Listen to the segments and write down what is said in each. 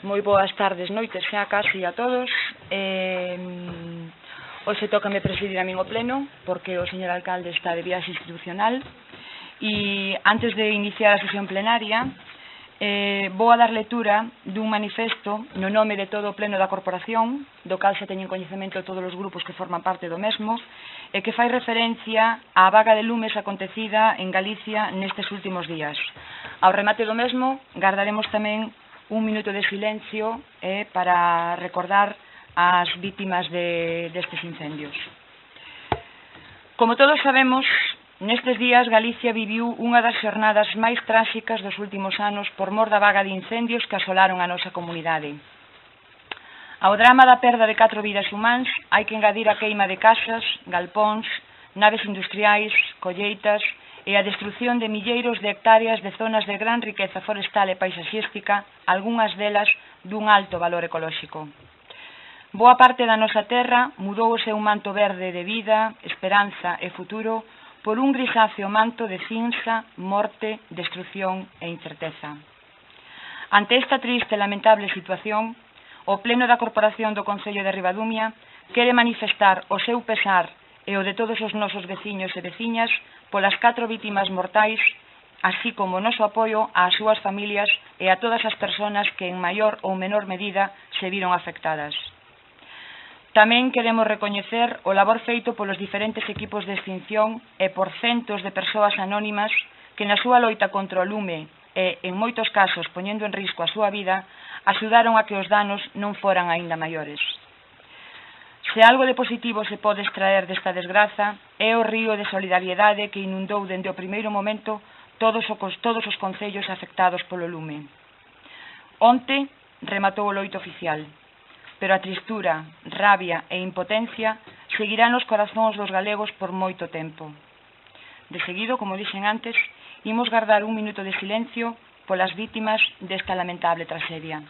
Moi boas tardes, noites xa casi a todos. Hoxe tócame presidir a min o pleno, porque o señor alcalde está de viaxe institucional. E antes de iniciar a sesión plenaria, vou a dar lectura dun manifesto no nome de todo o pleno da corporación, do cal xa teñen coñecemento todos os grupos que forman parte do mesmo, e que fai referencia á vaga de lumes acontecida en Galicia nestes últimos días. Ao remate do mesmo, gardaremos tamén un minuto de silencio para recordar as vítimas destes incendios. Como todos sabemos, nestes días Galicia viviu unha das xornadas máis tráxicas dos últimos anos por mor da vaga de incendios que asolaron a nosa comunidade. Ao drama da perda de 4 vidas humanas hai que engadir a queima de casas, galpóns, naves industriais, colleitas e a destrución de milleiros de hectáreas de zonas de gran riqueza forestal e paisaxística, algunhas delas dun alto valor ecolóxico. Boa parte da nosa terra mudou o seu manto verde de vida, esperanza e futuro por un grisáceo manto de cinza, morte, destrución e incerteza. Ante esta triste e lamentable situación, o Pleno da Corporación do Concello de Ribadumia quere manifestar o seu pesar e o de todos os nosos veciños e veciñas polas 4 vítimas mortais, así como o noso apoio ás súas familias e a todas as persoas que en maior ou menor medida se viron afectadas. Tamén queremos recoñecer o labor feito polos diferentes equipos de extinción e por centos de persoas anónimas que na súa loita contra o lume e, en moitos casos, poñendo en risco a súa vida, axudaron a que os danos non foran aínda maiores. Se algo de positivo se pode extraer desta desgraza é o río de solidariedade que inundou dende o primeiro momento todos os concellos afectados polo lume. Onte rematou o loito oficial, pero a tristura, rabia e impotencia seguirán nos corazóns dos galegos por moito tempo. De seguido, como dixen antes, imos guardar un minuto de silencio polas vítimas desta lamentable traxedia.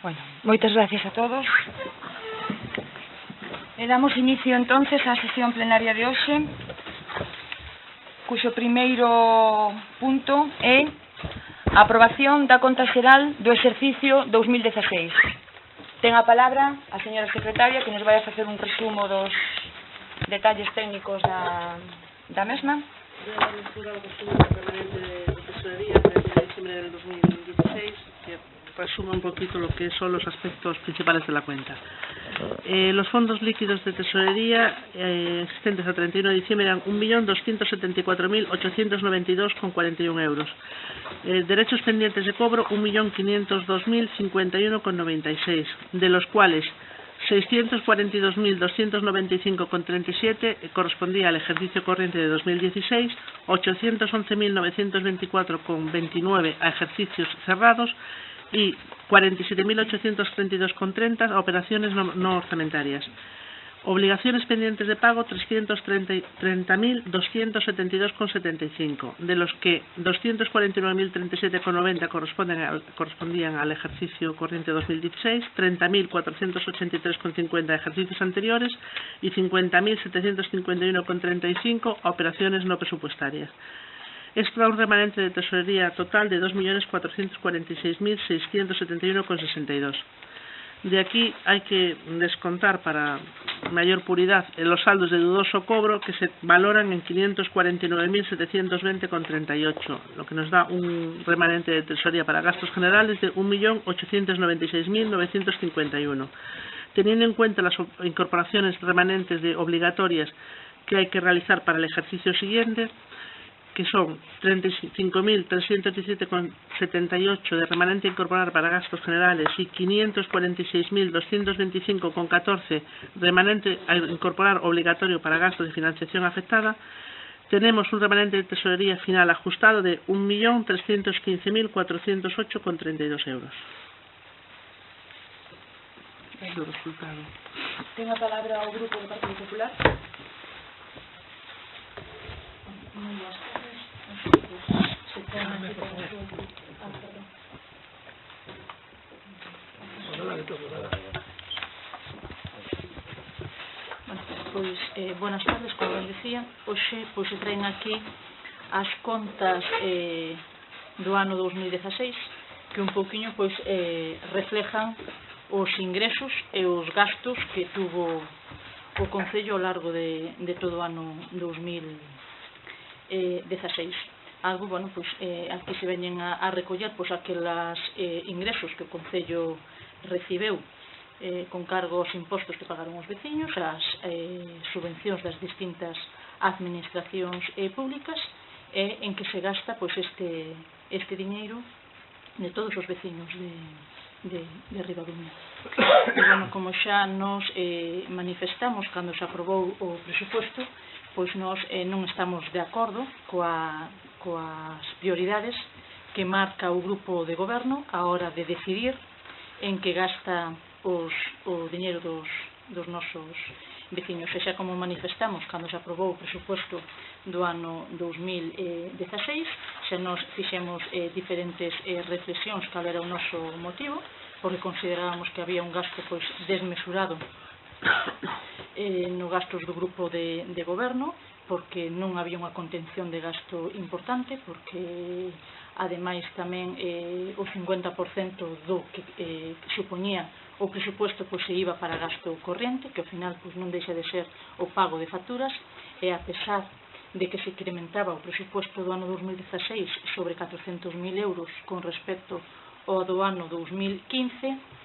Bueno, moitas gracias a todos. E damos inicio entonces á sesión plenaria de hoxe, cuxo primeiro punto é a aprobación da conta xeral do exercicio 2016. Ten a palabra a señora secretaria que nos vai a facer un resumo dos detalles técnicos da mesma. Voy a dar lectura ao resumo permanente de tesorería de diciembre del 2016, que resume un poquito lo que son los aspectos principales de la cuenta. Los fondos líquidos de tesorería existentes a 31 de diciembre eran 1.274.892,41 euros. Derechos pendientes de cobro 1.502.051,96, de los cuales 642.295,37 correspondía al ejercicio corriente de 2016, 811.924,29 a ejercicios cerrados y 47.832,30 a operaciones no orzamentarias. Obligaciones pendientes de pago 330.272,75, de los que 249.037,90 correspondían al ejercicio corriente 2016, 30.483,50 a ejercicios anteriores y 50.751,35 a operaciones no presupuestarias. Esto da un remanente de tesorería total de 2.446.671,62. De aquí hai que descontar para mayor puridad los saldos de dudoso cobro que se valoran en 549.720,38, lo que nos da un remanente de tesorería para gastos generales de 1.896.951. Teniendo en cuenta las incorporaciones remanentes de obligatorias que hay que realizar para el ejercicio siguiente, que son 35.317,78 de remanente a incorporar para gastos generales y 546.225,14 remanente a incorporar obligatorio para gastos de financiación afectada, tenemos un remanente de tesorería final ajustado de 1.315.408,32 euros. Es el resultado. Ten a palabra o Grupo do Partido Popular. Pois, buenas tardes, como ben decía. Hoxe, pois, se traen aquí as contas do ano 2016 que un pouquiño, pois, reflejan os ingresos e os gastos que tuvo o Concello ao largo de todo o ano 2016. Algo, bueno, pois, aquí se veñen a recoller pois aquelas ingresos que o Concello recibeu con cargo aos impostos que pagaron os veciños, as subvencións das distintas administracións públicas, e en que se gasta pois este diñeiro de todos os veciños de Ribadumia. E, bueno, como xa nos manifestamos cando se aprobou o presupuesto, pois nos non estamos de acordo coas prioridades que marca o grupo de goberno a hora de decidir en que gasta o diñeiro dos nosos veciños. E xa como manifestamos cando se aprobou o presupuesto do ano 2016, xa nos fixemos diferentes reflexións cal era o noso motivo, porque considerábamos que había un gasto pois desmesurado no gastos do grupo de goberno, porque non había unha contención de gasto importante, porque ademais tamén o 50% do que supoñía o presupuesto pois se iba para gasto corriente, que ao final pois non deixa de ser o pago de facturas, e a pesar de que se incrementaba o presupuesto do ano 2016 sobre 400.000 euros con respecto ao do ano 2015,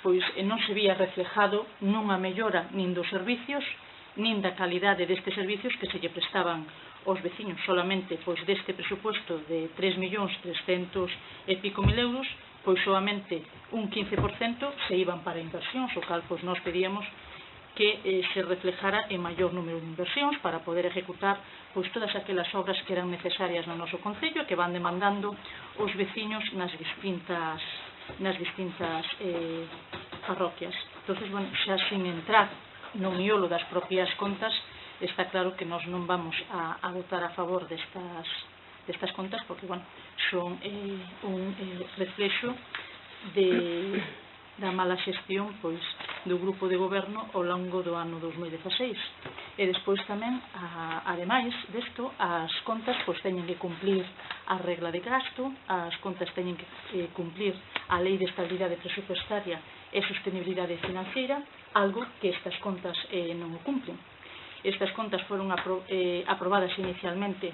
pois non se vía reflejado nunha mellora nin dos servicios nin da calidade destes servicios que se lle prestaban aos veciños. Solamente pois deste presupuesto de 3.300.000 e pico euros, pois solamente un 15% se iban para inversións, o cal pois nós pedíamos que se reflejara en maior número de inversións para poder ejecutar pois todas aquelas obras que eran necesarias no noso concello e que van demandando os veciños nas distintas parroquias. Entonces, bueno, xa sin entrar no miolo das propias contas, está claro que nós non vamos a votar a favor destas contas, porque, bueno, son un reflexo da mala xestión pois do grupo de goberno ao longo do ano 2016. E despois tamén, ademais desto, as contas pois teñen que cumplir a regla de gasto, as contas teñen que cumplir a Lei de Estabilidade Presupuestaria e Sostenibilidade Financiera, algo que estas contas non o cumplen. Estas contas foron aprobadas inicialmente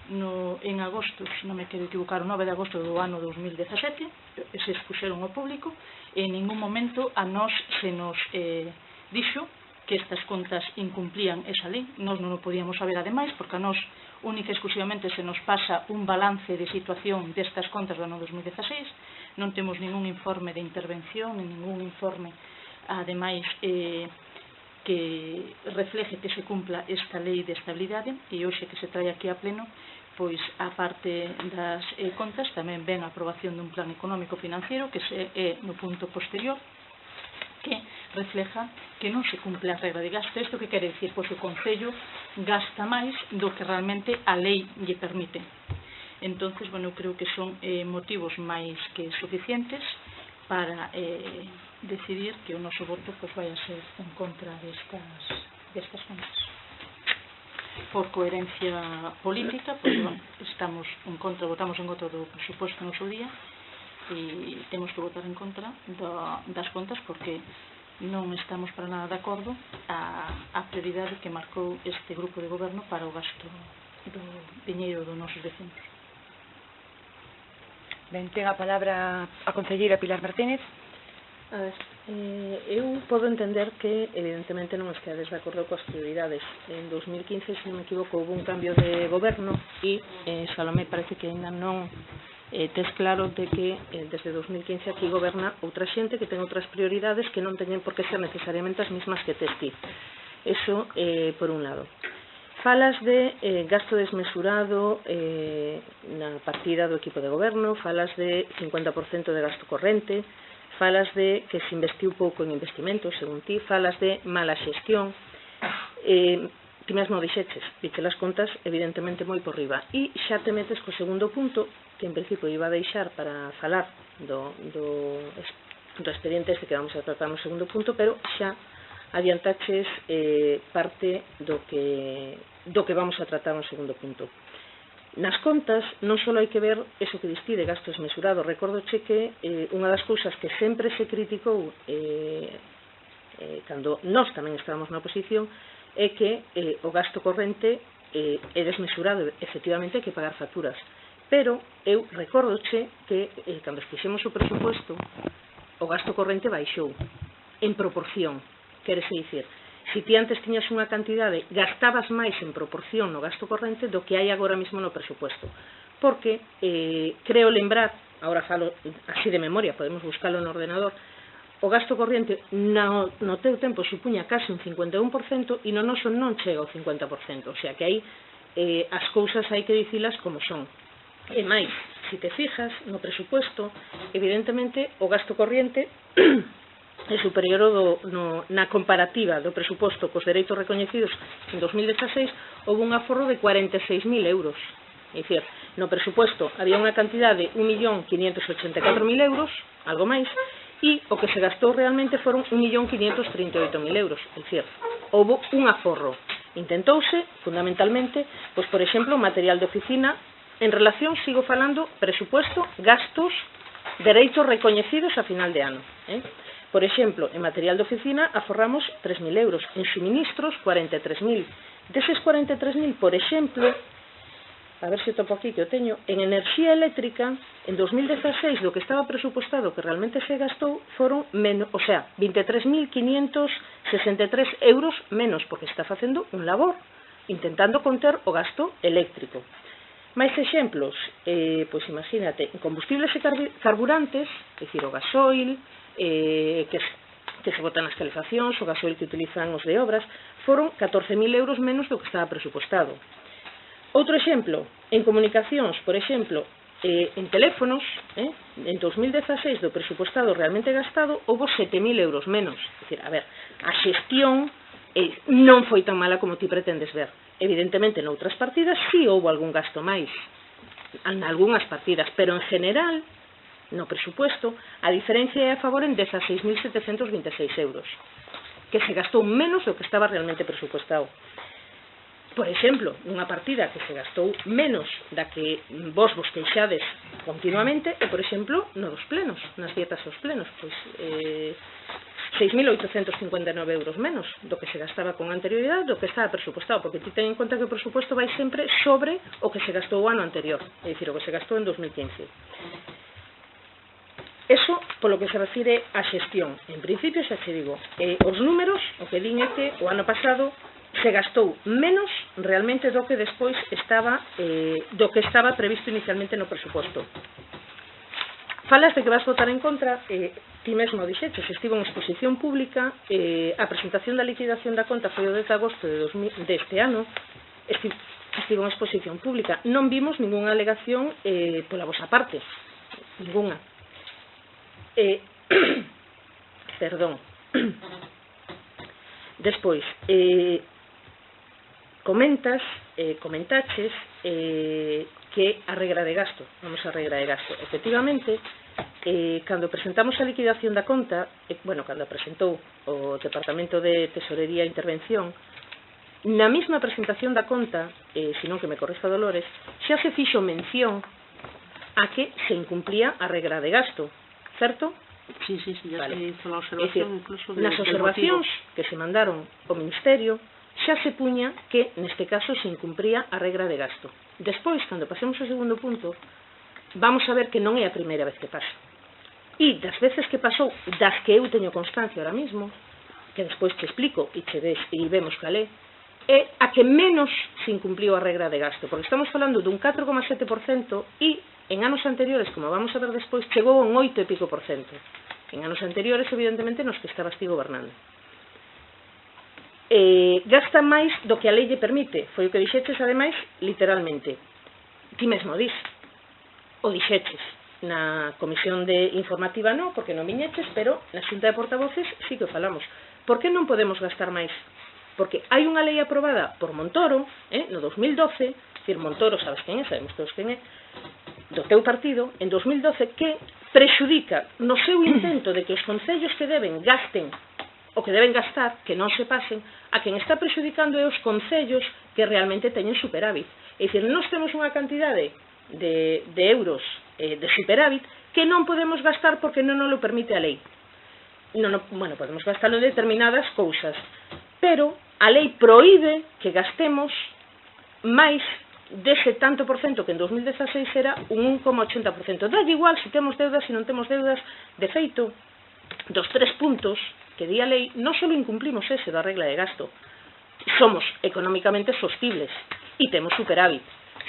en agosto, se non me quero equivocar, o 9 de agosto do ano 2017, se expuxeron ao público, e en ningún momento a nós se nos dixo que estas contas incumplían esa lei. Nós non o podíamos saber ademais, porque a nós única e exclusivamente se nos pasa un balance de situación destas contas do ano 2016, non temos ningún informe de intervención, ningún informe ademais que refleje que se cumpla esta lei de estabilidade, e hoxe que se trae aquí a pleno, pois a parte das contas tamén ven a aprobación dun plan económico financiero que é no punto posterior, que refleja que non se cumple a regra de gasto. Isto que quere dicir? Pois o Concello gasta máis do que realmente a lei lle permite. Entonces, bueno, eu creo que son motivos máis que suficientes para decidir que o noso voto pois vai a ser en contra destas contas. Por coherencia política, pois, bueno, estamos en contra, votamos en contra do presuposto no seu día, e temos que votar en contra das contas porque non estamos para nada de acordo a prioridade que marcou este grupo de goberno para o gasto do diñeiro dos nosos vecinos. Ben, ten a palabra a concelleira Pilar Martínez. A ver, eu podo entender que evidentemente non esteades de acordo coas prioridades. En 2015, se non me equivoco, houve un cambio de goberno e Salomé parece que ainda non tes claro de que desde 2015 aquí goberna outra xente que ten outras prioridades que non teñen por que ser necesariamente as mismas que tes ti. Eso por un lado. Falas de gasto desmesurado na partida do equipo de goberno, falas de 50% de gasto corrente, falas de que se investiu pouco en investimentos, según ti, falas de mala xestión, ti mesmo dixeches, dice as contas evidentemente moi por riba, e xa te metes co segundo punto, que en principio iba a deixar para falar do expediente este que vamos a tratar no segundo punto, pero xa adiantaches parte do que vamos a tratar no segundo punto. Nas contas non só hai que ver eso que distí de gasto desmesurado. Recordoche que unha das cousas que sempre se criticou cando nós tamén estábamos na oposición é que o gasto corrente é desmesurado, efectivamente hai que pagar facturas, pero eu recordoche que cando fixemos o presupuesto o gasto corrente baixou en proporción. Querese dicir, se ti antes tiñas unha cantidade, gastabas máis en proporción no gasto corrente do que hai agora mesmo no presupuesto. Porque, creo lembrar, agora falo así de memoria, podemos buscalo no ordenador, o gasto corrente no teu tempo supuña case un 51% e no noso non chega ao 50%. O sea que aí as cousas hai que dicilas como son. E máis, se te fijas no presupuesto, evidentemente o gasto corriente é superior na comparativa do presuposto cos dereitos recoñecidos en 2016, houve un aforro de 46.000 euros. É dicir, no presuposto había unha cantidade de 1.584.000 euros, algo máis, e o que se gastou realmente foron 1.538.000 euros. É dicir, houve un aforro. Intentouse, fundamentalmente, pois, por exemplo, material de oficina, en relación, sigo falando, presupuesto, gastos, dereitos recoñecidos a final de ano. Por exemplo, en material de oficina aforramos 3.000 euros, en suministros 43.000. Deses 43.000, por exemplo, a ver se topo aquí que o teño, en enerxía eléctrica, en 2016, do que estaba presupuestado que realmente se gastou, foron menos, o sea, 23.563 euros menos, porque está facendo un labor, intentando conter o gasto eléctrico. Máis exemplos, pois imagínate, en combustibles e carburantes, é dicir, o gasoil, que se botan nas calefaccións, o gasoil que utilizan os de obras, foron 14.000 euros menos do que estaba presupuestado. Outro exemplo, en comunicacións, por exemplo, en teléfonos, en 2016 do presupuestado realmente gastado, houve 7.000 euros menos. É dicir, a ver, a xestión non foi tan mala como ti pretendes ver. Evidentemente, noutras partidas sí houve algún gasto máis, en algunhas partidas, pero en general, no presupuesto, a diferencia é a favor en 16.726 euros, que se gastou menos do que estaba realmente presupuestado. Por exemplo, nunha partida que se gastou menos da que vos queixades continuamente, e, por exemplo, no dos plenos, nas dietas aos plenos, pois 6.859 euros menos do que se gastaba con anterioridade, do que estaba presupuestado, porque ti ten en conta que o presupuesto vai sempre sobre o que se gastou o ano anterior, é dicir, o que se gastou en 2015. Eso polo que se refire á xestión. En principio, xa te digo, os números, o que din é que o ano pasado se gastou menos realmente do que despois estaba previsto inicialmente no presuposto. Falas de que vas votar en contra, ti mesmo dixeches, estivo en exposición pública, a presentación da liquidación da conta foi o 10 de agosto deste ano, estivo en exposición pública, non vimos ninguna alegación pola vosa parte, ninguna. Perdón. Despois, comentaches que a regra de gasto, vamos a regra de gasto. Efectivamente, cando presentamos a liquidación da conta, cando presentou o Departamento de Tesorería e Intervención, na mesma presentación da conta, senón que me corrija Dolores, xa se fixo mención a que se incumplía a regra de gasto, certo? Sí, ya vale. se hizo la observación incluso nas observacións que se mandaron ao Ministerio xa se puña que neste caso se incumpría a regra de gasto. Despois, cando pasemos ao segundo punto, vamos a ver que non é a primeira vez que pasa. E das veces que pasou, das que eu teño constancia ahora mismo, que despois te explico e vemos cal é a que menos se incumpliu a regra de gasto, porque estamos falando dun 4,7% e en anos anteriores, como vamos a ver despois, chegou a un 8 e pico por cento. En anos anteriores, evidentemente, nos que estabas ti gobernando. Gasta máis do que a lei lle permite, foi o que dixeches, ademais, literalmente. Ti mesmo dis, o dixeches. Na comisión de informativa non, porque non viñeches, pero na xunta de portavoces sí que o falamos. Por que non podemos gastar máis? Porque hai unha lei aprobada por Montoro, no 2012, dicir, Montoro, sabes quen é, sabemos todos quen é, do teu partido, en 2012, que prexudica no seu intento de que os concellos que deben gasten o que deben gastar, que non se pasen, a quen está prexudicando é os concellos que realmente teñen superávit. É dicir, nós temos unha cantidade de euros de superávit que non podemos gastar porque non nos lo permite a lei. Bueno, podemos gastarlo en determinadas cousas, pero a lei proíbe que gastemos máis dese tanto por cento que en 2016 era un 1,80%. Dá igual se temos deudas, se non temos deudas. De feito, dos 3 puntos que di a lei, non só incumplimos ese da regla de gasto, somos económicamente sostibles e temos superávit.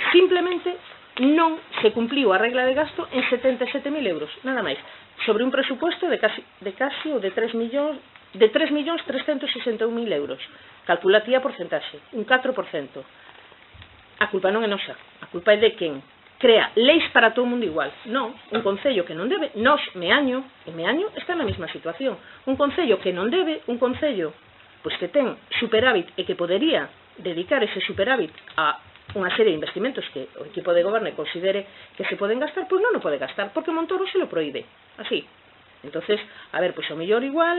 Simplemente non se cumpliu a regla de gasto en 77.000 euros, nada máis, sobre un presupuesto de casi ou de 3.361.000 euros. Calcula ti a porcentaxe, un 4%. A culpa non é nosa, a culpa é de quen crea leis para todo o mundo igual. Non, un concello que non debe, nós, Meaño está na mesma situación. Un concello que non debe, un concello pois que ten superávit e que podería dedicar ese superávit a unha serie de investimentos que o equipo de goberno considere que se poden gastar, pois non o pode gastar, porque Montoro se lo proíbe, así. Entonces, a ver, pois ao mellor igual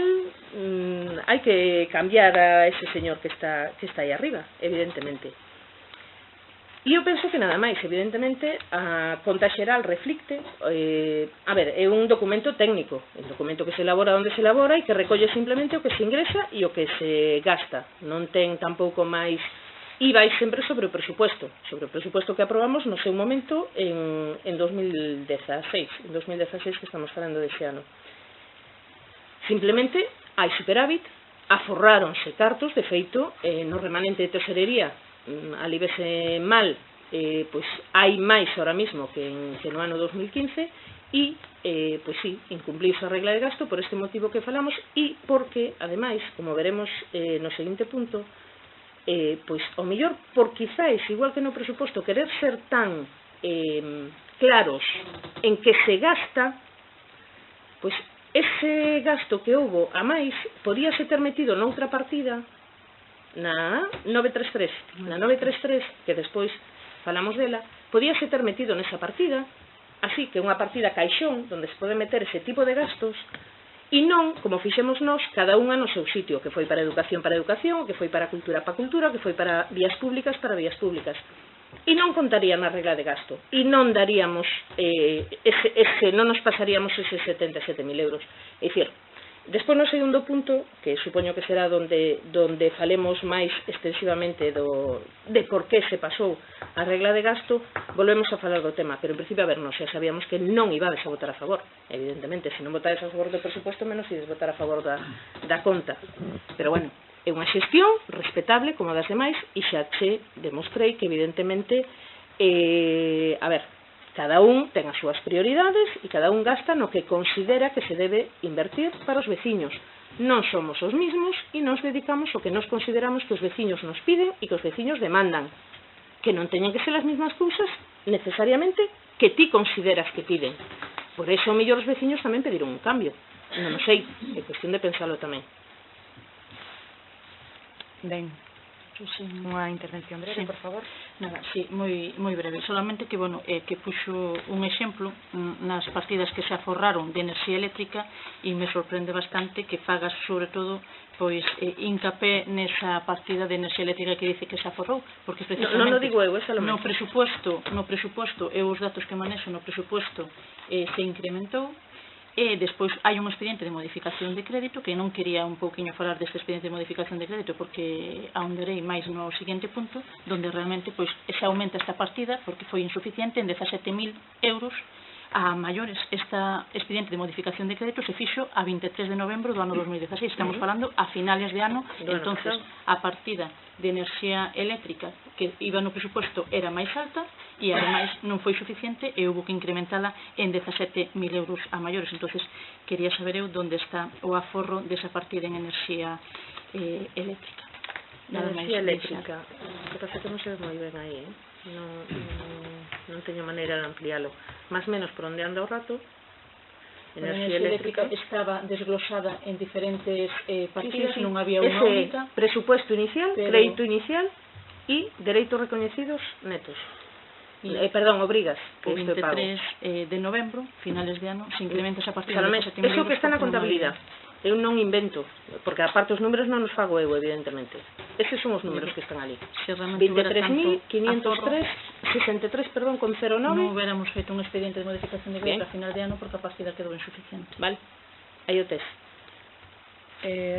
hai que cambiar a ese señor que está aí arriba, evidentemente. E eu penso que nada máis, evidentemente, a conta xeral reflicte, a ver, é un documento técnico, un documento que se elabora onde se elabora e que recolle simplemente o que se ingresa e o que se gasta. Non ten tampouco máis, e vai sempre sobre o presupuesto que aprobamos no seu momento en 2016, que estamos falando dese ano. Simplemente, hai superávit, aforráronse cartos, de feito, no remanente de tesorería, ali vese mal, pois hai máis ahora mismo que no ano 2015 e, pois sí, incumpliuse a regla de gasto por este motivo que falamos e porque, ademais, como veremos no seguinte punto, pois, ao mellor, por quizáis, igual que no presuposto, querer ser tan claros en que se gasta, pois ese gasto que houbo a máis podíase ter metido noutra partida, na 933, que despois falamos dela, podíase ter metido nesa partida, así que unha partida caixón, onde se pode meter ese tipo de gastos, e non, como fixemos nós, cada unha no seu sitio, que foi para educación, que foi para cultura, que foi para vías públicas, e non contaría na regla de gasto, e non daríamos, non nos pasaríamos eses 77.000 euros. É dicir, despois no segundo punto, que supoño que será donde falemos máis extensivamente de por que se pasou a regla de gasto, volvemos a falar do tema, pero en principio, a ver, xa sabíamos que non ibades a votar a favor, evidentemente, se non votades a favor do presupuesto, menos ides votar a favor da conta, pero bueno, é unha xestión respetable como das demais, e xa che demostrei que evidentemente, a ver, cada un ten as súas prioridades e cada un gasta no que considera que se debe invertir para os veciños. Non somos os mismos e nos dedicamos ao que nos consideramos que os veciños nos piden e que os veciños demandan. Que non teñen que ser as mesmas cousas necesariamente que ti consideras que piden. Por eso, ao mellor, os veciños tamén pediron un cambio. Non o sei, é cuestión de pensarlo tamén. Ben, unha intervención breve, sí, por favor. Nada, sí, moi breve. Solamente que, bueno, que puxo un exemplo nas partidas que se aforraron de enerxía eléctrica e me sorprende bastante que fagas, sobre todo, pois hincapé nesa partida de enerxía eléctrica que dice que se aforrou, porque precisamente non o digo eu, esa lo no mesmo. presupuesto, eu os datos que manexo no presupuesto se incrementou, e despois hai un expediente de modificación de crédito, que non quería un pouquiño falar deste expediente de modificación de crédito porque ahondarei máis no seguinte punto, donde realmente pois se aumenta esta partida porque foi insuficiente en 17.000 euros a maiores. Esta expediente de modificación de crédito se fixo a 23 de novembro do ano 2016. Estamos falando a finales de ano, entonces a partida de enerxía eléctrica que iba no presupuesto era máis alta e ademais non foi suficiente e houve que incrementala en 17.000 euros a maiores. Entonces quería saber eu onde está o aforro desa partida en enerxía eléctrica. Enerxía eléctrica, que pasa que non se ve moi ben aí, non teño maneira de ampliálo. Más menos por onde anda o rato. Enerxía eléctrica estaba desglosada en diferentes partidas, non había unha única. Presupuesto inicial, crédito inicial e dereitos recoñecidos netos. Perdón, obrigas. O 23 de novembro, finales de ano, se incrementa esa partida. Eso que está na contabilidade. Eu non invento, porque aparte os números non os fago eu, evidentemente. Eses son os números que están ali. 23.503, perdón, con 09. Non hubiéramos feito un expediente de modificación de crédito a final de ano porque a partida quedou insuficiente. Vale, aí o test.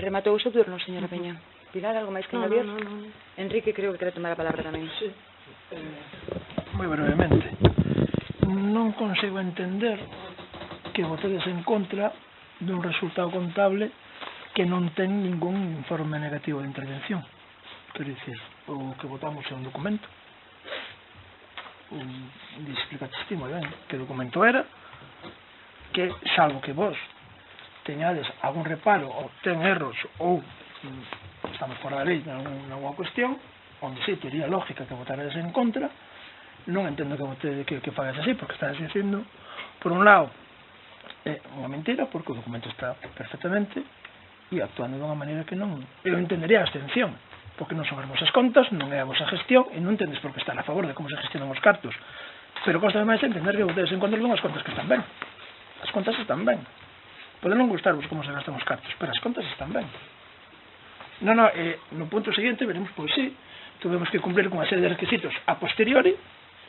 Rematou o seu turno, señora Peña. Pilar, algo máis que añadir? No. Enrique, creo que quere tomar a palabra tamén. Sí. Moi brevemente. Non consigo entender que votedes en contra dun resultado contable que non ten ningún informe negativo de intervención. Quero dicir, o que votamos é un documento. Explicaste ti moi ben que documento era, que salvo que vos teñades algún reparo ou ten erros ou estamos fora da lei nalgúna cuestión onde sí tería lógica que votaredes en contra, non entendo que fagas así, porque estás dicindo por un lado é unha mentira porque o documento está perfectamente e actuando dunha maneira que non eu entendería a abstención porque non son as vosas contas, non é a vosa gestión e non entendes por que están a favor de como se gestionan os cartos, pero costa máis entender que votedes en contra dunhas contas que están ben. As contas están ben, pode non gustarvos como se gastan os cartos, pero as contas están ben. No punto seguinte veremos, pois sí, tuvemos que cumplir con unha serie de requisitos a posteriori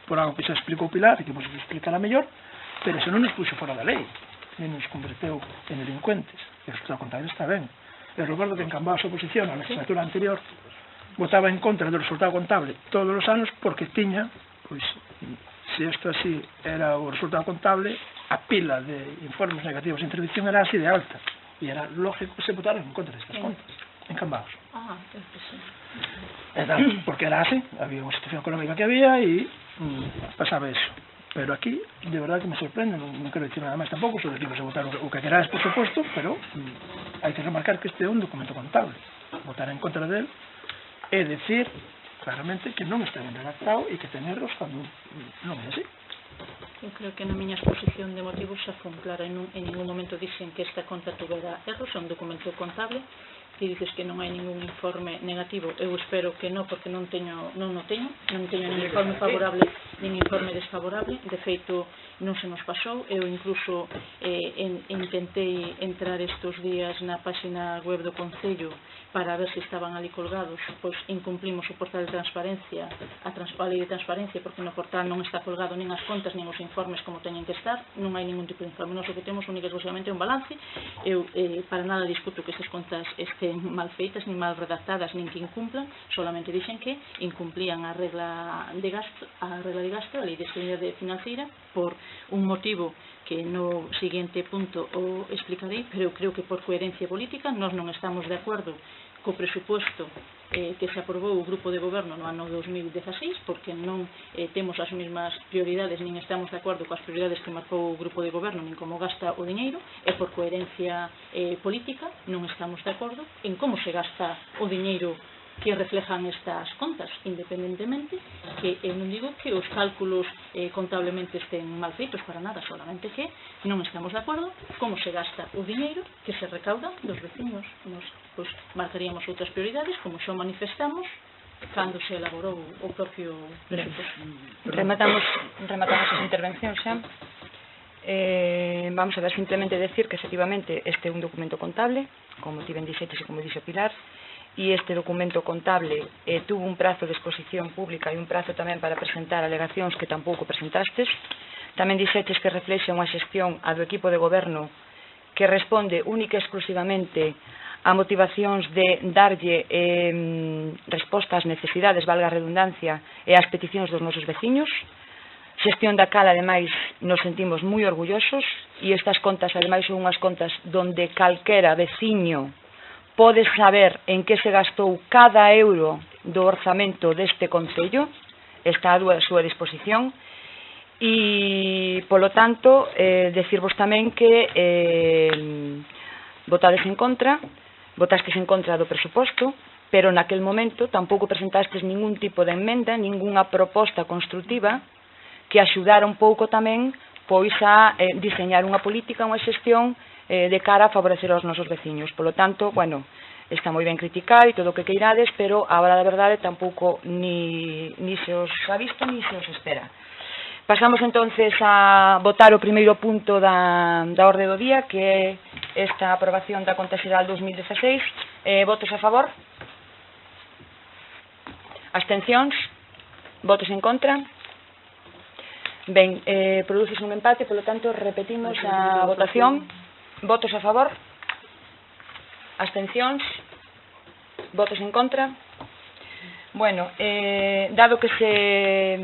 por algo que xa explicou Pilar e que vos explicará mellor, pero eso non nos puxo fora da lei nem nos converteu en delincuentes. O resultado contable está ben. Eu recordo que en Cambao a oposición a legislatura anterior votaba en contra do resultado contable todos os anos porque tiña, pois, se isto así era o resultado contable, a pila de informes negativos de intervención era así de alta e era lógico que se votaran en contra destas contas en Cambaos. Porque era así, había unha situación económica que había e pasaba eso. Pero aquí, de verdad que me sorprende, non quero dicir nada máis tampouco, só decimos a votar o que querades, por suposto, pero hai que remarcar que este é un documento contable. Votar en contra del é decir claramente que non está ben redactado e que ten erros cando non é así. Eu creo que na miña exposición de motivos xa foi clara, en ningún momento dixen que esta conta tuvera erros, é un documento contable que dices que non hai ningún informe negativo. Eu espero que non, porque non teño nin informe favorable nin informe desfavorable. De feito, non se nos pasou. Eu incluso intentei entrar estes días na página web do Concello para ver se estaban ali colgados. Pois incumplimos o portal de transparencia, a lei de transparencia, porque no portal non está colgado nin as contas nin os informes como teñen que estar. Non hai ningún tipo de informe. Nós o que temos única e exclusivamente un balance. Eu para nada discuto que estas contas estén mal feitas, nin mal redactadas, nin que incumplan, solamente dixen que incumplían a regla de gasto, a lei de estabilidade financiera, por un motivo que no seguinte punto o explicarei, pero eu creo que por coherencia política nós non estamos de acordo co presupuesto que se aprobou o grupo de goberno no ano 2016, porque non temos as mesmas prioridades, nin estamos de acordo coas prioridades que marcou o grupo de goberno, nin como gasta o diñeiro, e por coherencia política non estamos de acordo en como se gasta o diñeiro que reflejan estas contas, independentemente que eu non digo que os cálculos contablemente estén mal feitos, para nada, solamente que non estamos de acordo como se gasta o diñeiro que se recauda dos veciños. Nos pois, marcaríamos outras prioridades, como xa manifestamos cando se elaborou o propio presupuesto. Rematamos as intervencións xa. Vamos a ver, simplemente decir que efectivamente este é un documento contable, como ti ben dixetes e como dixo Pilar, e este documento contable tuvo un prazo de exposición pública e un prazo tamén para presentar alegacións que tampouco presentastes. Tamén dixetes que reflexa unha xestión a do equipo de goberno que responde única e exclusivamente a motivacións de darlle resposta ás necesidades, valga a redundancia, e ás peticións dos nosos veciños. Xestión da cal, ademais, nos sentimos moi orgullosos, e estas contas, ademais, son unhas contas donde calquera veciño pode saber en que se gastou cada euro do orzamento deste concello, está a súa disposición, e, polo tanto, decirvos tamén que votastes en contra do presuposto, pero naquel momento tampouco presentastes ningún tipo de emenda, ningunha proposta construtiva que axudara un pouco tamén pois a diseñar unha política, unha xestión de cara a favorecer aos nosos veciños. Polo tanto, bueno, está moi ben criticar e todo o que queirades, pero a hora da verdade tampouco ni se os ha visto ni se os espera. Pasamos entonces a votar o primeiro punto da orde do día, que é esta aprobación da Conta Xeral 2016. Votos a favor? Abstencións? Votos en contra? Ben, produces un empate, polo tanto, repetimos a votación. Votos a favor? Abstencións? Votos en contra? Bueno, dado que se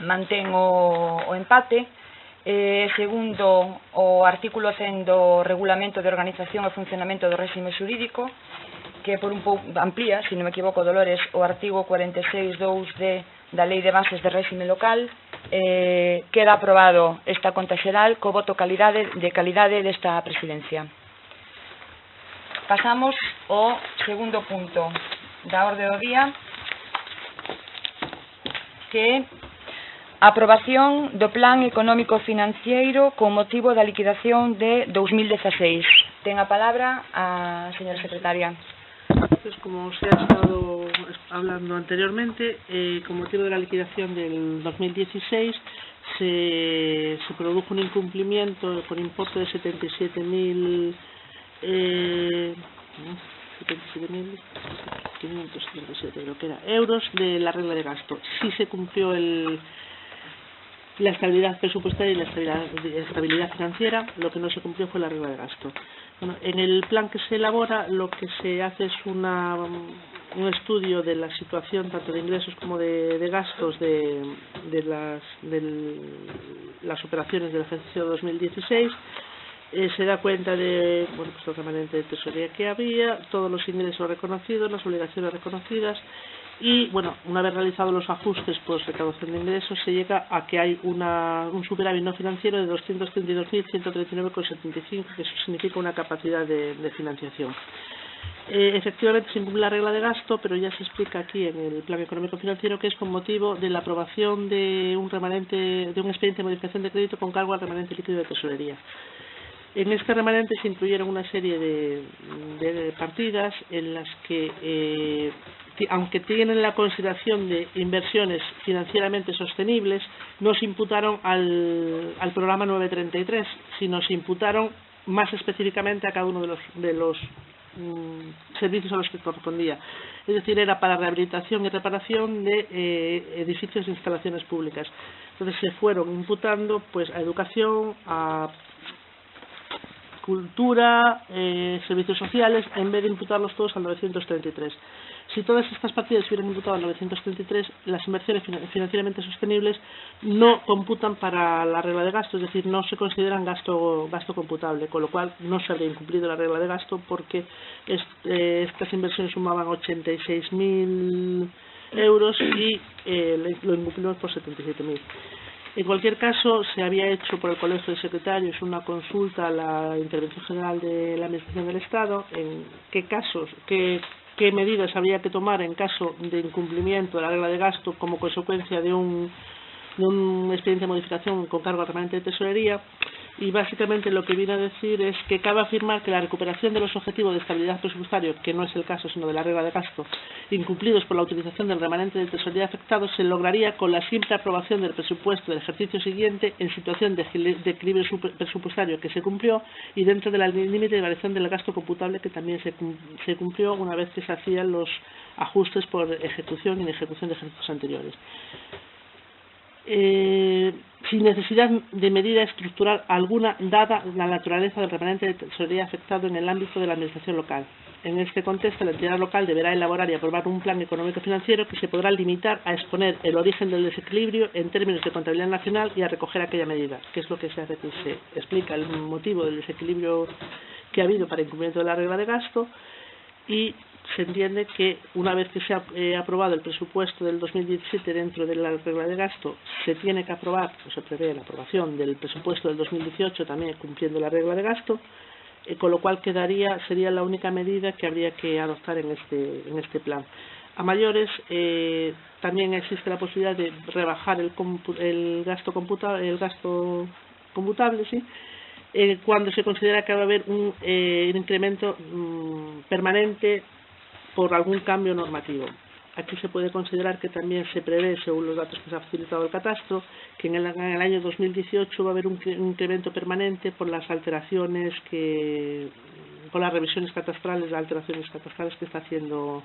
mantén o empate, segundo o artículo 100 do Regulamento de Organización e Funcionamento do Réxime Xurídico, que por un pouco amplía, se non me equivoco, Dolores, o artigo 46.2d da Lei de Bases de Réxime Local, queda aprobado esta conta xeral co voto de calidade desta presidencia. Pasamos ao segundo punto da orde do día, que é a aprobación do Plan Económico Financiero con motivo da liquidación de 2016. Ten a palabra a señora secretaria. Pues como se ha estado hablando anteriormente, con motivo de la liquidación del 2016 se produjo un incumplimiento por importe de 77.577 creo que era euros de la regla de gasto. Sí se cumplió la estabilidad presupuestaria y la estabilidad financiera, lo que no se cumplió fue la regla de gasto. Bueno, en el plan que se elabora lo que se hace es un estudio de la situación tanto de ingresos como de gastos de las operaciones del ejercicio 2016. Se da cuenta de el remanente de tesorería que había, todos los ingresos reconocidos, las obligaciones reconocidas y, bueno, una vez realizados los ajustes por recaudación de ingresos, se llega a que hay un superávit no financiero de 232.139,75, que eso significa una capacidad de financiación. Efectivamente se incumple la regla de gasto, pero ya se explica aquí en el Plan Económico Financiero que es con motivo de la aprobación de un expediente de modificación de crédito con cargo al remanente líquido de tesorería. En este remanente se incluyeron una serie de partidas en las que, aunque tienen la consideración de inversiones financieramente sostenibles, no se imputaron al programa 933, sino se imputaron más específicamente a cada uno de los servicios a los que correspondía. Es decir, era para rehabilitación y reparación de edificios e instalaciones públicas. Entonces se fueron imputando pues a educación, a cultura, servicios sociales, en vez de imputarlos todos al 933. Si todas estas partidas se hubieran imputado al 933, las inversiones financieramente sostenibles no computan para la regla de gasto, es decir, no se consideran gasto computable, con lo cual no se habría incumplido la regla de gasto porque estas inversiones sumaban 86.000 euros y lo incumplimos por 77.000. En cualquier caso, se había hecho por el Colegio de Secretarios una consulta a la Intervención General de la Administración del Estado en qué casos, qué medidas habría que tomar en caso de incumplimiento de la regla de gasto como consecuencia de un expediente de modificación con cargo al remanente de tesorería. y básicamente lo que viene a decir es que cabe afirmar que la recuperación de los objetivos de estabilidad presupuestaria, que no es el caso sino de la regla de gasto, incumplidos por la utilización del remanente de tesorería afectado, se lograría con la simple aprobación del presupuesto del ejercicio siguiente en situación de equilibrio presupuestario que se cumplió y dentro del límite de variación del gasto computable que también se cumplió una vez que se hacían los ajustes por ejecución y ejecución de ejercicios anteriores. Sin necesidad de medida estructural alguna, dada la naturaleza del remanente de tesorería afectado en el ámbito de la administración local. En este contexto, la entidad local deberá elaborar y aprobar un plan económico-financiero que se podrá limitar a exponer el origen del desequilibrio en términos de contabilidad nacional y a recoger aquella medida, que es lo que se explica el motivo del desequilibrio que ha habido para incumplimiento de la regla de gasto, y se entiende que una vez que se ha aprobado el presupuesto del 2017 dentro de la regla de gasto, se tiene que aprobar, o se prevé la aprobación del presupuesto del 2018 también cumpliendo la regla de gasto, con lo cual sería la única medida que habría que adoptar en este plan. A mayores, también existe la posibilidad de rebajar el gasto computable, ¿sí? Cuando se considera que va a haber un incremento permanente por algún cambio normativo. Aquí se puede considerar que también se prevé, según los datos que se ha facilitado el catastro, que en el año 2018 va a haber un incremento permanente por las alteraciones por las revisiones catastrales, las alteraciones catastrales que está haciendo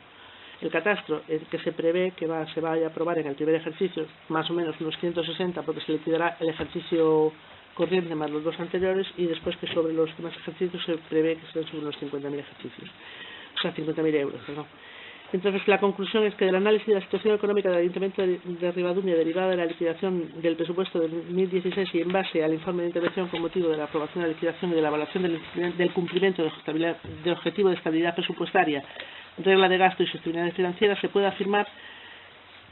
el catastro, que se prevé que se vaya a aprobar en el primer ejercicio más o menos unos 160, porque se liquidará el ejercicio corriente más los dos anteriores, y después que sobre los demás ejercicios se prevé que sean sobre unos 50.000 ejercicios. O sea, 50.000 euros, perdón. Entonces, la conclusión es que del análisis de la situación económica del Ayuntamiento de Ribadumia derivada de la liquidación del presupuesto de 2016 y en base al informe de intervención con motivo de la aprobación de la liquidación y de la evaluación del cumplimiento de objetivo de estabilidad presupuestaria, regla de gasto y sostenibilidad financiera, se puede afirmar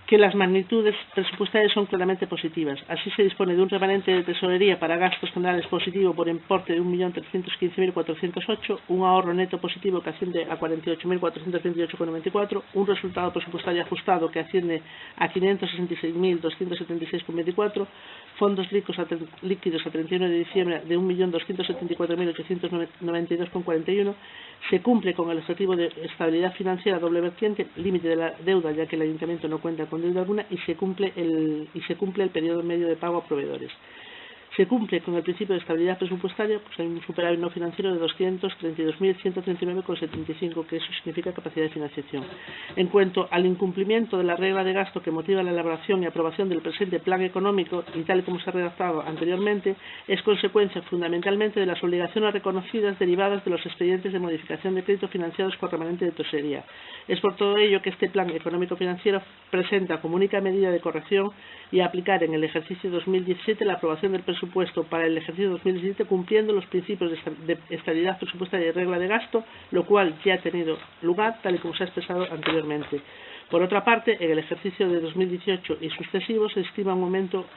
que las magnitudes presupuestarias son claramente positivas. Así se dispone de un remanente de tesorería para gastos generales positivo por importe de 1.315.408, un ahorro neto positivo que asciende a 48.428,94, un resultado presupuestario ajustado que asciende a 566.276,24, fondos líquidos a 31 de diciembre de 1.274.892,41. Se cumple con el objetivo de estabilidad financiera doble vertiente, límite de la deuda, ya que el Ayuntamiento no cuenta con deuda alguna, y se cumple el periodo medio de pago a proveedores. Se cumple con el principio de estabilidad presupuestaria, pues hay un superávit no financiero de 232.139,75, que eso significa capacidad de financiación. En cuanto al incumplimiento de la regla de gasto que motiva la elaboración y aprobación del presente plan económico, y tal y como se ha redactado anteriormente, es consecuencia fundamentalmente de las obligaciones reconocidas derivadas de los expedientes de modificación de crédito financiados por remanente de tesorería. Es por todo ello que este plan económico-financiero presenta como única medida de corrección y aplicar en el ejercicio 2017 la aprobación del presupuesto para el ejercicio 2017 cumpliendo los principios de estabilidad presupuestaria y regla de gasto, lo cual ya ha tenido lugar tal y como se ha expresado anteriormente. Por otra parte, en el ejercicio de 2018 y sucesivos se estima un aumento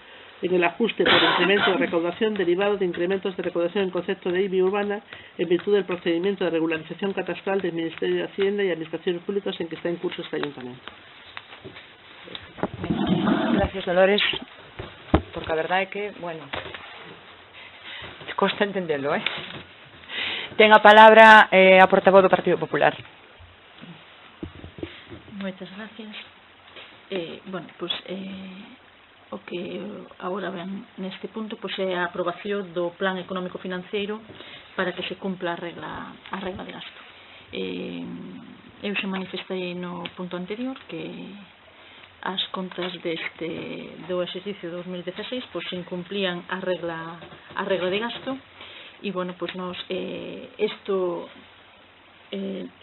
en el ajuste por incremento de recaudación derivado de incrementos de recaudación en concepto de IBI urbana en virtud del procedimiento de regularización catastral del Ministerio de Hacienda y Administraciones Públicas en que está en curso este ayuntamiento. Gracias, Dolores, porque a verdade é que, bueno, costa entendelo, Ten a palabra a portavoz do Partido Popular. Moitas gracias. O que agora ven neste punto é a aprobación do plan económico financiero para que se cumpla a regla de gasto. Eu xa manifestei no punto anterior que as contas do exercicio 2016 incumplían a regla de gasto, e isto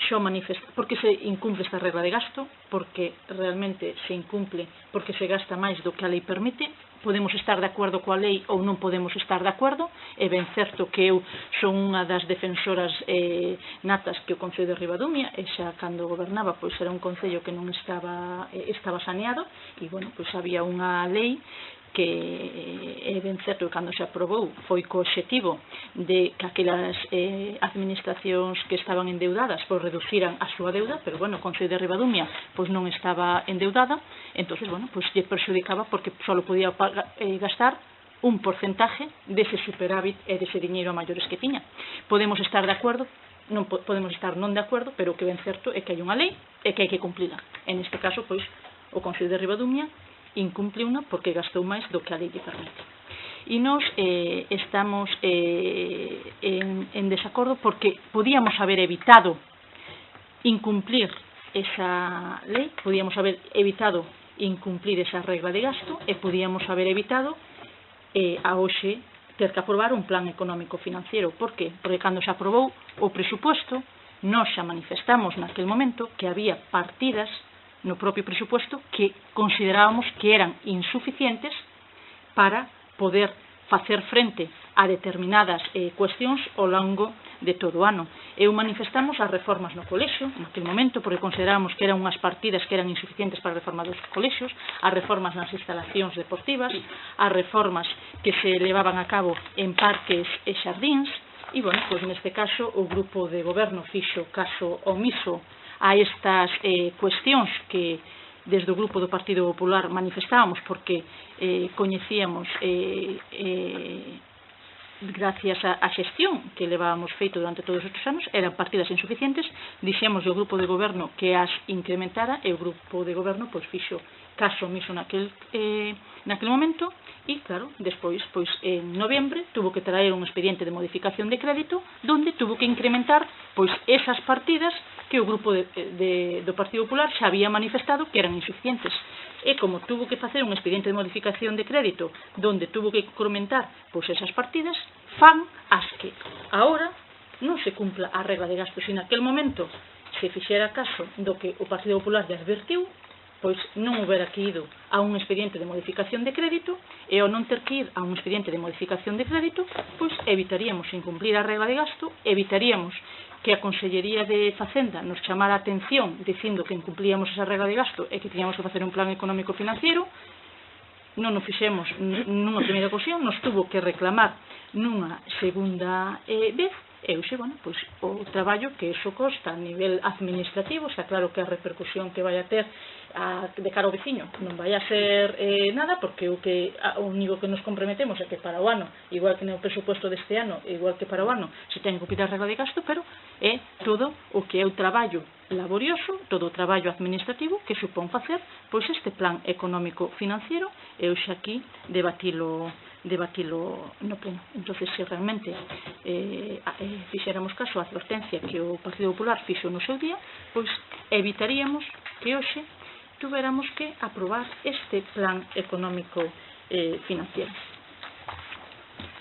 xo manifesta. Por que se incumple esta regla de gasto? Porque realmente se incumple porque se gasta máis do que a lei permite. Podemos estar de acordo coa lei ou non podemos estar de acordo. É ben certo que eu son unha das defensoras natas que o Concello de Ribadumia, e xa cando gobernaba era un concello que non estaba saneado, e había unha lei que é ben certo que cando se aprobou foi co obxectivo de que aquelas administracións que estaban endeudadas reduciran a súa deuda, pero o Concello de Ribadumia non estaba endeudada, entón lle perxudicaba porque só podía gastar un porcentaje dese superávit e dese diñeiro a maiores que tiña. Podemos estar de acordo, non podemos estar non de acordo, pero o que ben certo é que hai unha lei e que hai que cumplila. En este caso, pois, o Concello de Ribadumia incumple unha porque gastou máis do que a lei lle permite. E nós estamos en desacordo porque podíamos haber evitado incumplir esa lei, podíamos haber evitado incumplir esa regla de gasto e podíamos haber evitado a hoxe ter que aprobar un plan económico financiero. Por qué? Porque cando se aprobou o presupuesto, nós xa manifestamos naquel momento que había partidas no propio presupuesto que considerábamos que eran insuficientes para poder facer frente a determinadas cuestións ao longo de todo o ano. Manifestamos as reformas no colexio, naquel momento, porque considerábamos que eran unhas partidas que eran insuficientes para a reforma dos colexios, as reformas nas instalacións deportivas, as reformas que se levaban a cabo en parques e xardíns, e, bueno, pois neste caso, o grupo de goberno fixo caso omiso a estas cuestións que desde o grupo do Partido Popular manifestábamos porque coñecíamos gracias á xestión que levábamos feito durante todos estes anos, eran partidas insuficientes, dixemos ao grupo de goberno que as incrementara e o grupo de goberno pois fixo caso omiso naquel momento e claro, despois pois en novembro tuvo que traer un expediente de modificación de crédito donde tuvo que incrementar pois esas partidas que o grupo do Partido Popular xa había manifestado que eran insuficientes. E como tuvo que facer un expediente de modificación de crédito donde tuvo que incrementar pois esas partidas, fan as que agora non se cumpla a regla de gasto. Se naquel momento se fixera caso do que o Partido Popular lle advertiu, pois non houbera que ido a un expediente de modificación de crédito e ao non ter que ir a un expediente de modificación de crédito, pois evitaríamos incumplir a regla de gasto, evitaríamos que a Consellería de Facenda nos chamara a atención dicindo que incumplíamos esa regla de gasto e que tiñamos que facer un plan económico financiero. Non o fixemos nunha primeira ocasión, nos tuvo que reclamar nunha segunda vez e hoxe, bueno, pois o traballo que iso costa a nivel administrativo, xa claro que a repercusión que vai a ter de cara ao veciño non vai a ser nada, porque o único que nos comprometemos é que para o ano, igual que no presupuesto deste ano, igual que para o ano, se ten que cumprir a regla de gasto, pero é todo o que é o traballo laborioso, todo o traballo administrativo que supón facer pois este plan económico financiero e hoxe aquí debatilo no pleno. Entonces, se realmente fixéramos caso á advertencia que o Partido Popular fixo no seu día, pois evitaríamos que hoxe tuveramos que aprobar este plan económico financiero.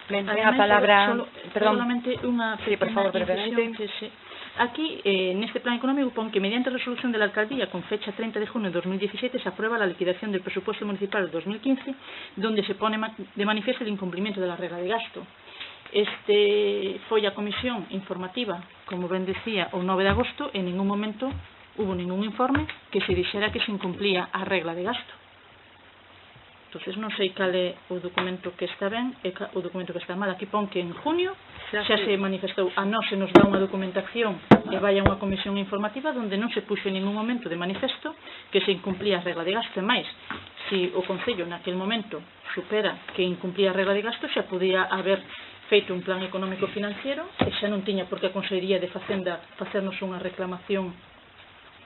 Ben, ten a palabra... Solamente unha pequena incisión. Aquí, neste plan económico, pon que mediante resolución de la alcaldía con fecha 30 de junio de 2017 se aprueba la liquidación del presupuesto municipal de 2015, donde se pone de manifiesto el incumplimiento de la regla de gasto. Foi a comisión informativa, como ben decía, o 9 de agosto, en ningún momento hubo ningún informe que se dixera que se incumplía a regla de gasto. Entonces non sei cal é o documento que está ben e o documento que está mal. Aquí pon que en junio xa se manifestou. A nós se nos dá unha documentación e vai a unha comisión informativa onde non se puxo en ningún momento de manifesto que se incumplía a regla de gasto. E máis, se o Concello naquel momento supera que incumplía a regla de gasto, xa podía haber feito un plan económico financiero e xa non tiña por que a Consellería de Facenda facernos unha reclamación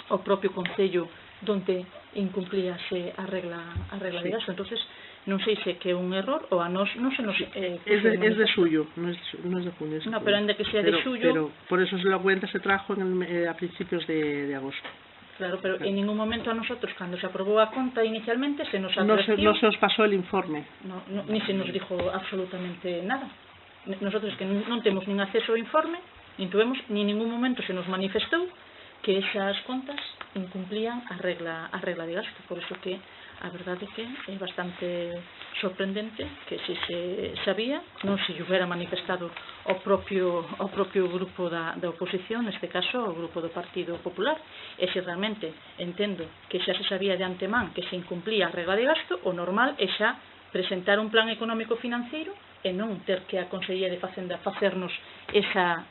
ao propio Concello donde incumplíase a regla de gasto. Entonces non sei se que é un error ou a nós non se nos... Es de suyo, no es de junio. No, pero ainda que sea de suyo... Pero por eso la cuenta se trajo a principios de agosto. Claro, pero en ningún momento a nosotros, cando se aprobou a conta inicialmente, se nos advertiu... No se os pasó el informe. Ni se nos dijo absolutamente nada. Nosotros que non temos nin acceso ao informe, nin tuvemos, ni en ningún momento se nos manifestou que esas contas incumplían a regla de gasto. Por eso que a verdade que é bastante sorprendente que se sabía, non se houbera manifestado ao propio grupo da oposición, neste caso o grupo do Partido Popular, e se realmente entendo que xa se sabía de antemán que se incumplía a regla de gasto, o normal é xa presentar un plan económico financeiro e non ter que a Consellería de Facenda facernos esa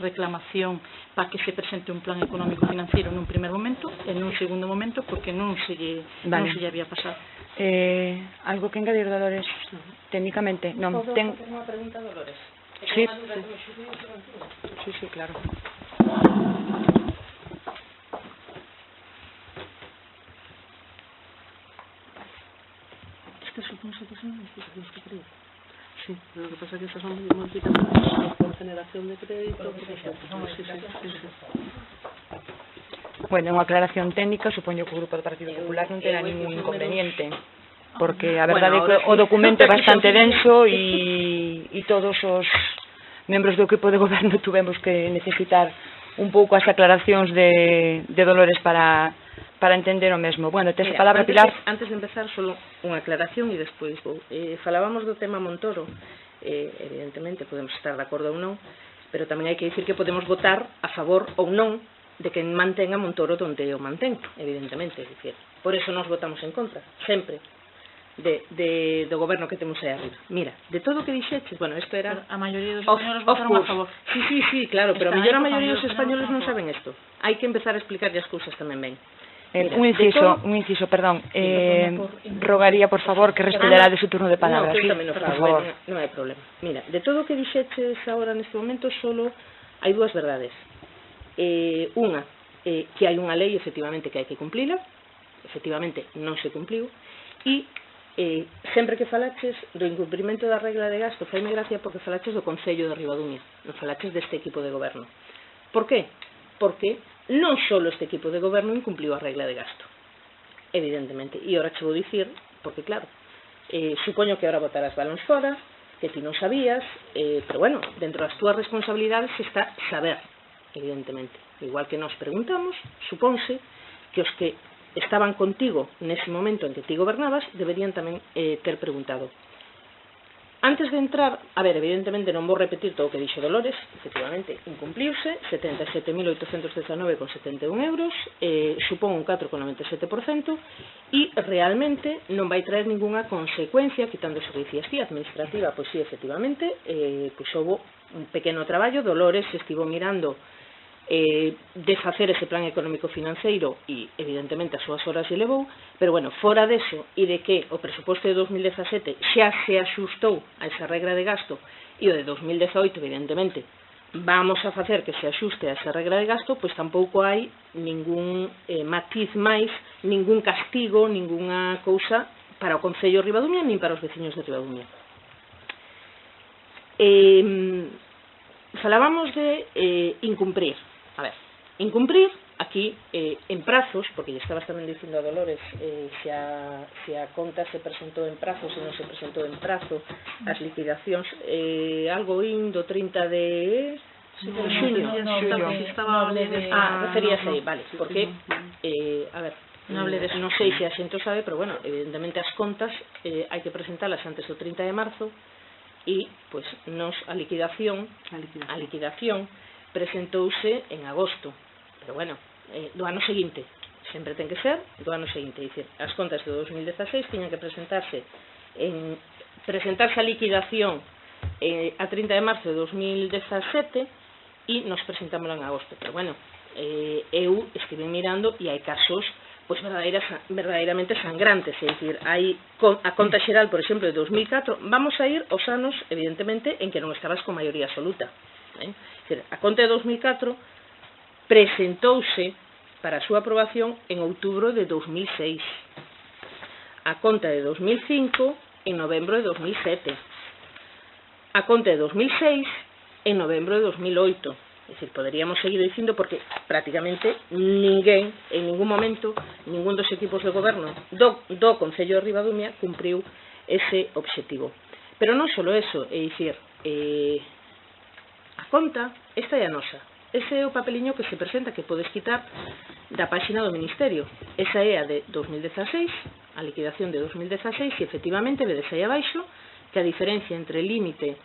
reclamación para que se presente un plan económico financiero nun primer momento e nun segundo momento porque non se lle había pasado. Algo que engadir, Dolores? Técnicamente, non. Podo facer unha pregunta, Dolores? Sí. Sí, claro. Estas suponse que son modificacións de crédito. Sí, pero lo que pasa es que estas son modificaciones por generación de crédito. Bueno, unha aclaración técnica, supoño que o Grupo do Partido Popular non terá ningún inconveniente, porque a verdade é que o documento é bastante denso e todos os membros do equipo de goberno tuvemos que necesitar un pouco as aclaracións de Dolores para entender o mesmo. Bueno, tes a palabra, Pilar. Antes de empezar, solo unha aclaración e despois vou. Falábamos do tema Montoro, evidentemente podemos estar de acordo ou non, pero tamén hai que dicir que podemos votar a favor ou non de que mantenga Montoro donde o mantén, evidentemente, é dicir, por eso nos votamos en contra, sempre, do goberno que temos aí arriba. Mira, de todo o que dixeches, bueno, isto era... A maioría dos españoles votaron a favor. Sí, claro, pero a mellor a maioría dos españoles non saben isto. Hai que empezar a explicarlle as cousas tamén ben. Mira, un inciso, perdón. Rogaría, por favor, que responderá de su turno de palabra. No, que tamén o fago, non hai problema. Mira, de todo o que dixeches agora neste momento, solo hai dúas verdades. Unha, que hai unha lei, efectivamente, que hai que cumplila, efectivamente non se cumpliu, e sempre que falaches do incumprimento da regla de gasto, faime gracia porque falaches do Concello de Ribadumia, non falaches deste equipo de goberno. Por qué? Porque non só este equipo de goberno incumpliu a regla de gasto, evidentemente, e ora che vou dicir, porque claro, supoño que ahora botarás balóns fora, que ti non sabías, pero bueno, dentro das túas responsabilidades está saber, evidentemente. Igual que nos preguntamos, supónse que os que estaban contigo nese momento en que ti gobernabas deberían tamén ter preguntado. Antes de entrar, a ver, evidentemente non vou repetir todo o que dixo Dolores, efectivamente, incumpliuse, 77.819,71 euros, supón un 4,97%, e realmente non vai traer ninguna consecuencia, quitando se que dicías ti, administrativa, pois sí, efectivamente, pois houve un pequeno traballo, Dolores estivo mirando de facer ese plan económico financeiro e evidentemente as súas horas se levou, pero bueno, fora deso e de que o presuposto de 2017 xa se axustou a esa regra de gasto e o de 2018 evidentemente vamos a facer que se axuste a esa regra de gasto, pois tampouco hai ningún matiz máis, ningún castigo, ninguna cousa para o Concello de Ribadumia nin para os veciños de Ribadumia. Falábamos de incumprir. A ver, incumprir aquí en prazos, porque lle estabas tamén dicindo a Dolores se a conta se presentou en prazo, se non se presentou en prazo, as liquidacións, algo do 30 de xuño. Referíase aí, vale, porque, a ver, non sei se a xente sabe, pero bueno, evidentemente as contas hai que presentalas antes do 30 de marzo, e, pois, a liquidación presentouse en agosto, pero bueno, do ano seguinte, sempre ten que ser do ano seguinte, dicir, as contas de 2016 tiñan que presentarse a liquidación a 30 de marzo de 2017 e nos presentámosla en agosto, pero bueno, eu estive mirando e hai casos pois verdadeiramente sangrantes, é dicir, hai a conta xeral, por exemplo, de 2004, vamos a ir aos anos, evidentemente, en que non estabas con maioría absoluta. A conta de 2004 presentouse para a súa aprobación en outubro de 2006, a conta de 2005 en novembro de 2007, a conta de 2006 en novembro de 2008. É dicir, poderíamos seguir dicindo porque prácticamente ninguén, en ningún momento, ningún dos equipos de goberno do Concello de Ribadumia cumpriu ese obxectivo. Pero non só eso, é dicir, a conta, esta é a nosa. Ese é o papeliño que se presenta, que podes quitar da páxina do Ministerio. Esa é a de 2016, a liquidación de 2016, e efectivamente, vedes aí abaixo, que a diferencia entre el límite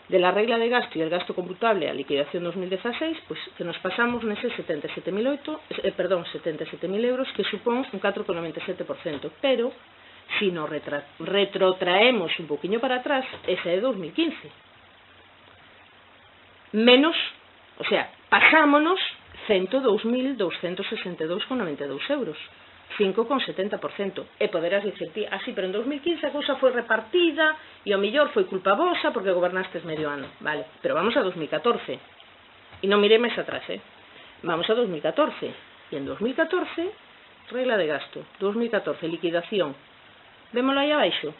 de la regla de gasto y el gasto computable a liquidación 2016, pues que nos pasamos neses 77.000 euros, que supón un 4,97%, pero si nos retrotraemos un poquinho para atrás, esa é 2015. Menos, o sea, pasámonos 102.262,92 euros. 5,70%. E poderás dicir ti, así, pero en 2015 a cousa foi repartida e ao mellor foi culpa vosa porque gobernastes medio ano. Vale, pero vamos a 2014. E non mirei máis atrás, Vamos a 2014. E en 2014, regla de gasto. 2014, liquidación. Vémolo aí abaixo.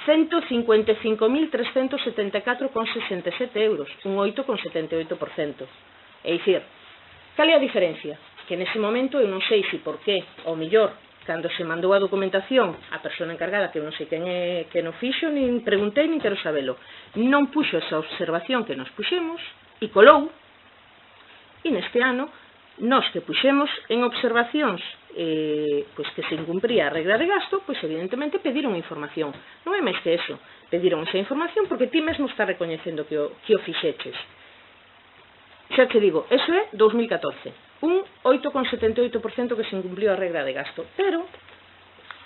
155.374,67 euros, un 8,78%. É dicir, cal é a diferencia? Que nese momento eu non sei se por qué, ou mellor, cando se mandou a documentación a persona encargada, que eu non sei quen é que non fixo, nin preguntei, nin quero sabelo, non puxo esa observación que nos puxemos e colou, e neste ano nós que puxemos en observacións pois que se incumpría a regra de gasto, pois evidentemente pediron información. Non é máis que eso, pediron esa información porque ti mesmo está recoñecendo que o fixeches. Xa te digo, eso é 2014, un 8,78% que se incumpliu a regra de gasto, pero,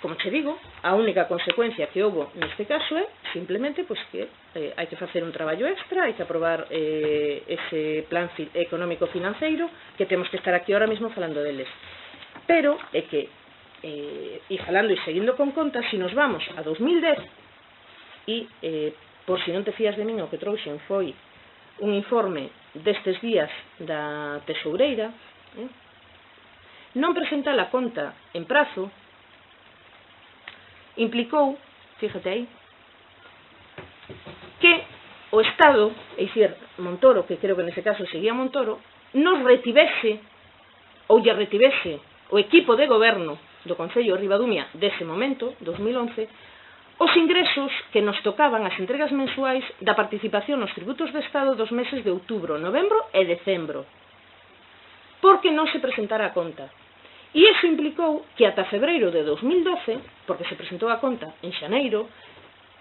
como che digo, a única consecuencia que houbo neste caso é simplemente pois que hai que facer un traballo extra, hai que aprobar ese plan económico financeiro, que temos que estar aquí ahora mesmo falando deles. Pero é que, e falando e seguindo con contas, se nos vamos a 2010, e por si non te fías de min, o que trouxen foi un informe destes días da tesoureira, non presentar a conta en prazo implicou, fíjate aí, que o Estado, é dicir, Montoro, que creo que nese caso seguía Montoro, nos retivese ou lle retivese o equipo de goberno do Concello de Ribadumia dese momento, 2011, os ingresos que nos tocaban as entregas mensuais da participación nos tributos de Estado dos meses de outubro, novembro e decembro, porque non se presentara a conta. E iso implicou que ata febreiro de 2012, porque se presentou a conta en xaneiro,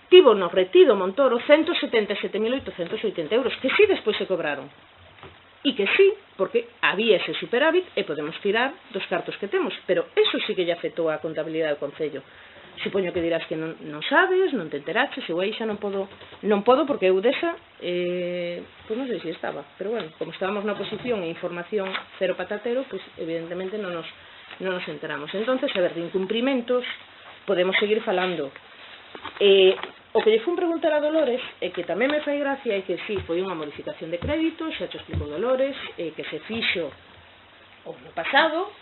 tivo no retido Montoro 177.880 euros, que sí despois se cobraron. E que sí, porque había ese superávit e podemos tirar dos cartos que temos, pero eso sí que lle afectou a contabilidade do Concello. Supoño que dirás que non sabes, non te enteraches, eu aí xa non podo porque eu desa, pois non sei se estaba, pero bueno, como estábamos na oposición e información cero patatero, pois evidentemente non nos enteramos. Entonces, a ver, de incumprimentos podemos seguir falando. O que lle fun preguntar a Dolores é que tamén me fai gracia é que sí, foi unha modificación de crédito, xa te explico Dolores, que se fixo o ano pasado.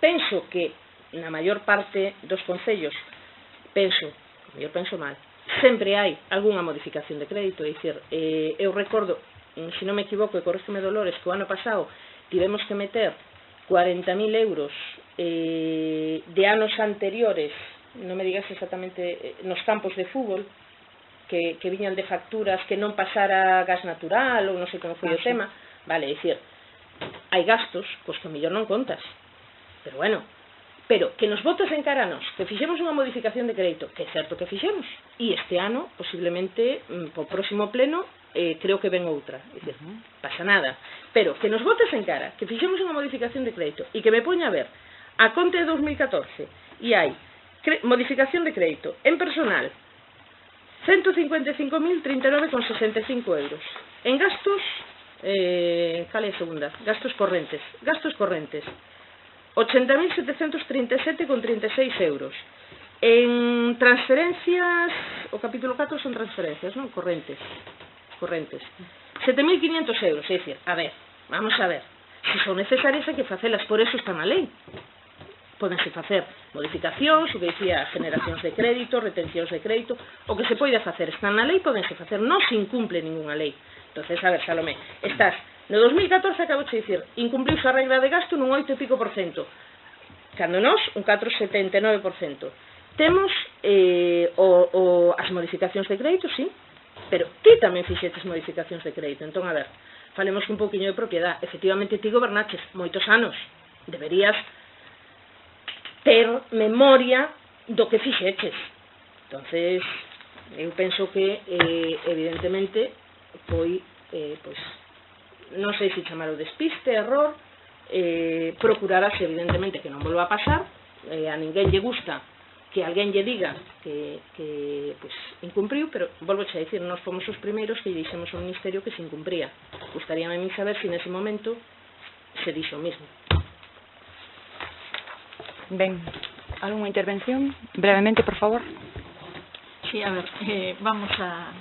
Penso que na maior parte dos concellos, penso mal, sempre hai algunha modificación de crédito, é dicir, eu recordo, se non me equivoco, e corrígeme Dolores, que o ano pasado tivemos que meter 40.000 euros de anos anteriores, non me digas exactamente, nos campos de fútbol, que viñan de facturas que non pasara gas natural ou non sei como foi o tema, vale, é dicir, hai gastos cos que mellor non contas, pero bueno, pero que nos botas en cara a nos, que fixemos unha modificación de crédito, que é certo que fixemos, e este ano, posiblemente, po próximo pleno, creo que ven outra, é dicir, pasa nada, pero que nos botes en cara, que fixemos unha modificación de crédito, e que me poña a ver a conta de 2014, e hai modificación de crédito en personal, 155.039,65 euros. En gastos, cal é a segunda? Gastos correntes. 80.737,36 euros. En transferencias, o capítulo 4 son transferencias, non? Correntes. 7.500 euros, é dicir, a ver, vamos a ver, se son necesarias hai que facelas, por eso está na lei. Pódense facer modificacións, o que dicía, generacións de crédito, retencións de crédito, o que se poida facer está na lei, pódense facer, non se incumple ninguna lei. Entonces, a ver, Salomé, estás, no 2014 acabo de dicir, incumpliuse a regra de gasto nun 8 e pico por cento, cando nós un 4,79%. Temos as modificacións de crédito, sí, pero ti tamén fixetes modificacións de crédito. Entón, a ver, falemos un pouquiño de propiedade. Efectivamente, ti gobernaches moitos anos, deberías ter memoria do que fixeches. Entonces, eu penso que evidentemente foi, pois, non sei se chamar o despiste, error, procurarás evidentemente que non volva a pasar, a ninguén lle gusta que alguén lle diga que pois, incumpriu, pero volvo a dicir, nós fomos os primeiros que lle dixemos ao Ministerio que se incumpría. Gustaríame a mí saber se nese momento se dixo o mismo. Ben, algunha intervención? Brevemente, por favor. Sí, a ver, vamos a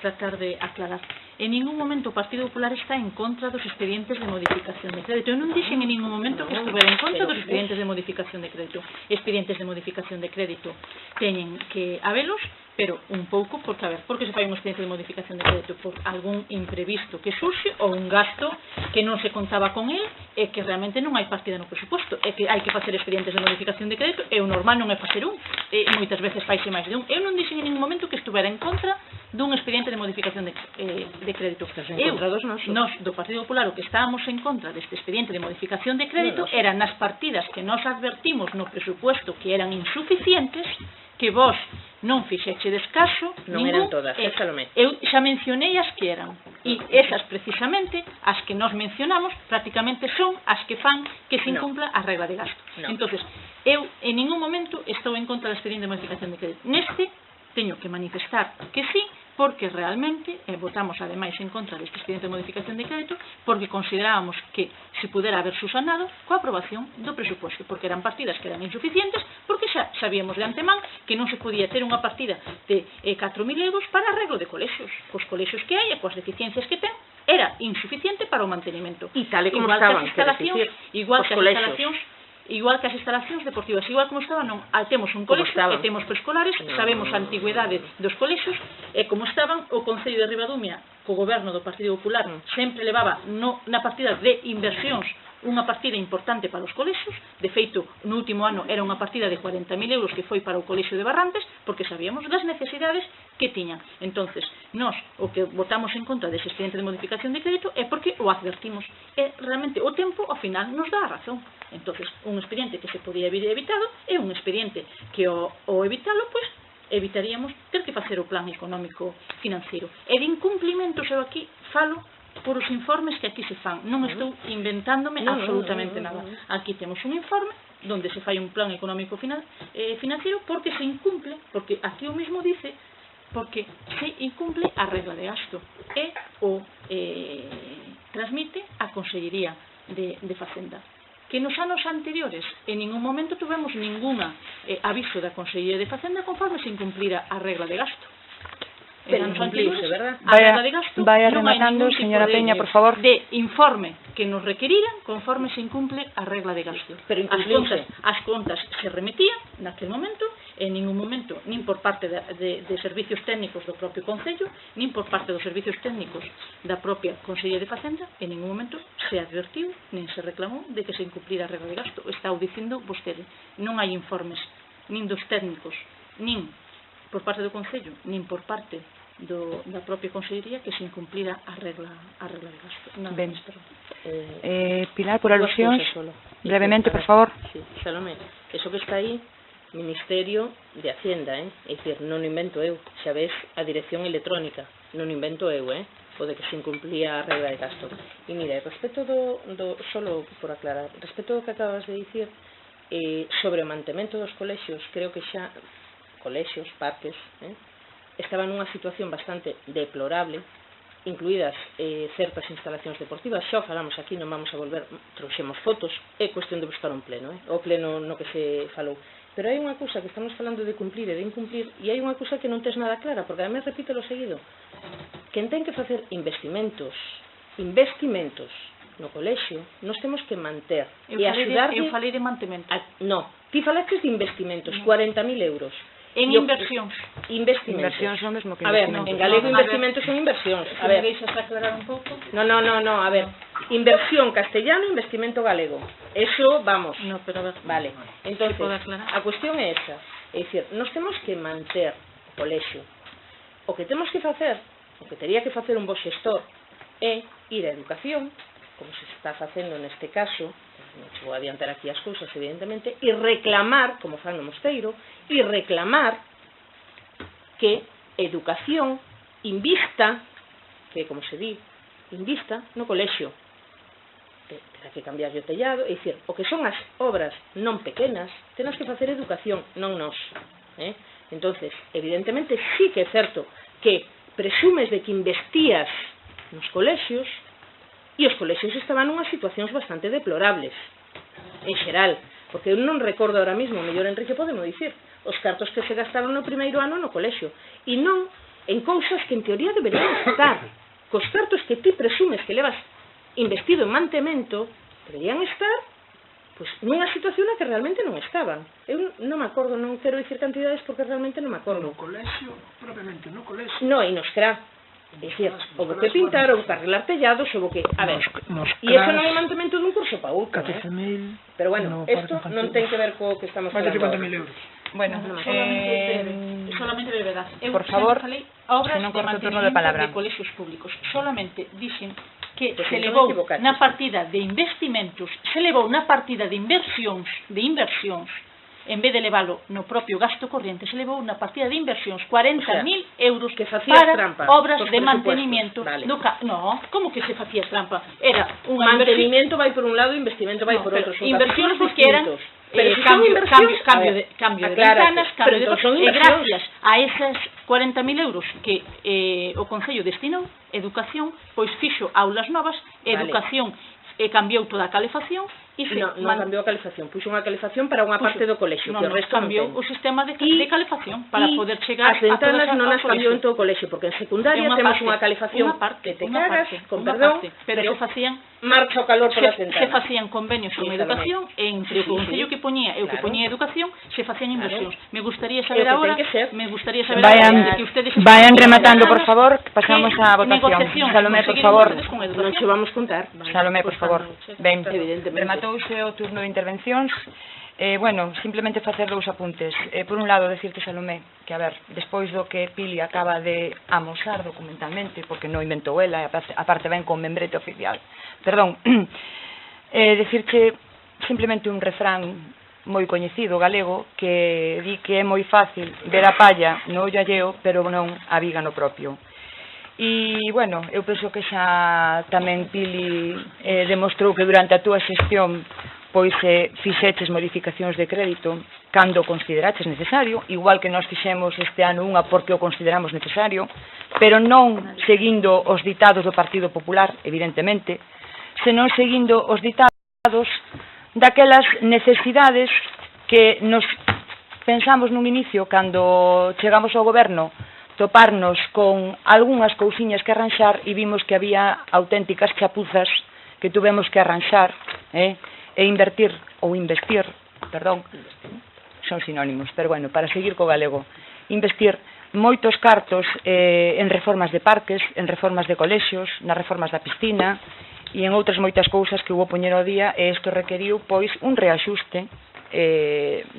tratar de aclarar. En ningún momento o Partido Popular está en contra dos expedientes de modificación de crédito. Eu non dixen en ningún momento que estuvera en contra dos expedientes de modificación de crédito. Expedientes de modificación de crédito teñen que habelos, pero un pouco, porque, a ver, porque se fai un expediente de modificación de crédito por algún imprevisto que surxe ou un gasto que non se contaba con él e que realmente non hai partida no presupuesto, e que hai que facer expedientes de modificación de crédito e o normal non é facer un, e moitas veces faise máis de un. Eu non dixen en ningún momento que estuvera en contra dun expediente de modificación de crédito. Nós, do Partido Popular, o que estábamos en contra deste expediente de modificación de crédito eran nas partidas que nós advertimos no presupuesto que eran insuficientes, que vos non fixechedes caso non eran todas, Salomé. Eu xa mencionei as que eran, e esas precisamente, as que nós mencionamos, prácticamente son as que fan que se incumpla a regla de gasto. Entonces, eu en ningún momento estou en contra do expediente de modificación de crédito. Neste teño que manifestar que sí, porque realmente votamos ademais en contra deste expediente de modificación de crédito porque considerábamos que se pudera haber subsanado coa aprobación do presupuesto, porque eran partidas que eran insuficientes, porque xa sabíamos de antemán que non se podía ter unha partida de 4.000 euros para arreglo de colexios. Cos colexios que hai e coas deficiencias que ten, era insuficiente para o mantenimento. E tal e como estaban, igual que as instalacións deportivas, igual como estaban, non, temos un colexio e temos preescolares, sabemos a antigüedade dos colexios, e como estaban, o Concello de Ribadumia, co goberno do Partido Popular, sempre levaba na partida de inversións unha partida importante para os colexios. De feito, no último ano era unha partida de 40.000 euros que foi para o colexio de Barrantes, porque sabíamos das necesidades que tiñan. Entonces, nós o que votamos en contra dese expediente de modificación de crédito é porque o advertimos. E realmente o tempo, ao final, nos dá a razón. Entonces, un expediente que se podía haber evitado é un expediente que ao evitalo, pois, evitaríamos ter que facer o plan económico financiero. E de incumplimentos, eu aquí falo por os informes que aquí se fan. Non estou inventándome absolutamente nada. Aquí temos un informe donde se fai un plan económico financiero porque se incumple, porque aquí o mismo dice, porque se incumple a regla de gasto e o transmite a Consellería de Facenda. Que nos anos anteriores en ningún momento tuvemos ninguna aviso da Consellería de Facenda conforme se incumplira a regla de gasto. Pero incumpliuse, verdad? Vaya rematando, señora Peña, por favor. De informe que nos requeriran conforme se incumple a regla de gasto. Pero as contas se remitían naquele momento, en ningún momento, nin por parte de servicios técnicos do propio Concello, nin por parte dos servicios técnicos da propia Consellería de Facenda, en ningún momento se advertiu, nin se reclamou de que se incumplira a regla de gasto. Está dicindo vostede, non hai informes nin dos técnicos, nin por parte do Concello, nin por parte da propia Consellería que se incumplira a regla de gasto. Ben. Pilar, por alusións, brevemente, por favor. Sí, Salomé, eso que está aí, Ministerio de Hacienda, é dicir, non invento eu, xa ves a dirección electrónica, non invento eu, o de que se incumplía a regla de gasto. E mira, respecto solo por aclarar, respecto do que acabas de dicir, sobre o mantemento dos colexios, creo que xa colexios, parques, estaban nunha situación bastante deplorable, incluídas certas instalacións deportivas. Xa o falamos aquí, non vamos a volver, trouxemos fotos, é cuestión de buscar un pleno, o pleno no que se falou. Pero hai unha cousa que estamos falando de cumplir e de incumplir, e hai unha cousa que non tes nada clara, porque además repito lo seguido, quen ten que facer investimentos no colexio, nos temos que manter e axudarlle. Eu falei de mantemento. No, ti falaste de investimentos, 40.000 euros. En inversións. Inversións son mesmo que investimentos. A ver, en galego investimentos son inversións. A ver, deixas aclarar un pouco? No, a ver, inversión castellano, investimento galego. Eso, vamos. No, pero a ver. Vale, entonces, a cuestión é esa. É dicir, nos temos que manter o colexio. O que temos que facer, o que teria que facer un bo xestor, é ir a educación, como se está facendo neste caso, non se vou adiantar aquí as cousas, evidentemente, e reclamar, como fan no Mosteiro, e reclamar que educación invista, que como se di, invista no colexio. Terá que cambiar o tellado, é dicir, o que son as obras non pequenas, tenas que facer educación, non nós. Entonces, evidentemente, sí que é certo que presumes de que investías nos colexios, e os colexios estaban nunhas situacións bastante deplorables, en xeral, porque eu non recordo ahora mismo, mellor Enrique podemos dicir, os cartos que se gastaron no primeiro ano no colexio, e non en cousas que en teoría deberían estar, cos cartos que ti presumes que levas investido en mantemento, deberían estar pois nunha situación na que realmente non estaban. Eu non me acordo, non quero dicir cantidades porque realmente non me acordo. No colexio, propiamente, no colexio. No, e nos CRA. É dicir, houve que pintar, houve que arreglar tellados, houve que... A ver, e iso non é mantemento dun curso para outro, 14.000... Pero bueno, isto non ten que ver co que estamos Más de falando. 50.000 euros. Bueno, solamente brevedad. Eu por favor, falei obras se non de corto o turno de mantenimiento palabra. de colexios públicos. Solamente dixen que Pues se entón levou equivocaste. na partida de investimentos, se levou na partida de inversións, en vez de leválo no propio gasto corriente, se levou na partida de inversións 40.000 euros que facías para trampa obras cos de presupuestos. mantenimiento. Vale. No, como que se facía trampa? Era Un unha inversión. mantenimiento vai por un lado e investimento vai por outro. Son Inversións capítulos porque eran distintos. Pero si son cambio inversións, cambio de aclárate, ventanas, cambio pero de entón son e inversións. gracias a esas 40.000 euros que o Concello destinou, educación, pois fixo aulas novas, educación cambiou toda a calefacción e non cambiou a calefacción, puxo unha calefacción para unha parte do colexio, que o resto cambiou o sistema de calefacción para poder chegar as ventanas a non as cambiou en colexio. todo o colexio, porque en secundaria temos unha calefacción que te cagas, con perdón, pero se facían marcha o calor polas se ventanas. facían convenios con educación e entre o Concello que poñía e o que poñía educación se facían inversións. Me gustaría saber agora, que ustedes vayan rematando, por favor, que pasamos a votación. Salomé, por favor. Non se vamos contar. Salomé, por favor. Ben, Evidentemente. rematouse o turno de intervencións. Bueno, simplemente facer dous apuntes. Por un lado, decirte, Salomé, que, a ver, despois do que Pili acaba de amosar documentalmente, porque non inventou ela, aparte ven con membrete oficial, perdón, decirche simplemente un refrán moi coñecido galego que di que é moi fácil ver a palla no ollo alleo, pero non a viga no propio. E, bueno, eu penso que xa tamén Pili demostrou que durante a túa xestión pois fixeches modificacións de crédito cando consideraches necesario, igual que nós fixemos este ano unha porque o consideramos necesario, pero non seguindo os ditados do Partido Popular, evidentemente, senón seguindo os ditados daquelas necesidades que nos pensamos nun inicio cando chegamos ao goberno, toparnos con algunhas cousiñas que arranxar e vimos que había auténticas chapuzas que tuvemos que arranxar e invertir, ou investir, perdón, son sinónimos, pero bueno, para seguir co galego, investir moitos cartos en reformas de parques, en reformas de colexios, nas reformas da piscina e en outras moitas cousas que hubo poñer ao día, e isto requeriu pois un reaxuste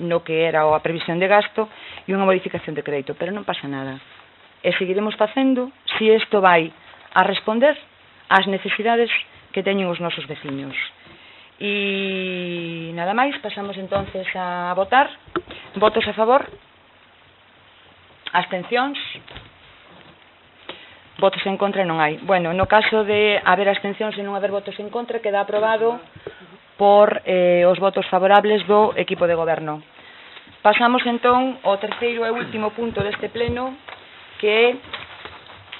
no que era a previsión de gasto e unha modificación de crédito, pero non pasa nada. E seguiremos facendo se isto vai a responder ás necesidades que teñen os nosos veciños. E nada máis, pasamos entonces a votar. Votos a favor? Abstencións? Votos en contra non hai. Bueno, no caso de haber abstencións e non haber votos en contra, queda aprobado por os votos favorables do equipo de goberno. Pasamos entón ao terceiro e último punto deste pleno, que é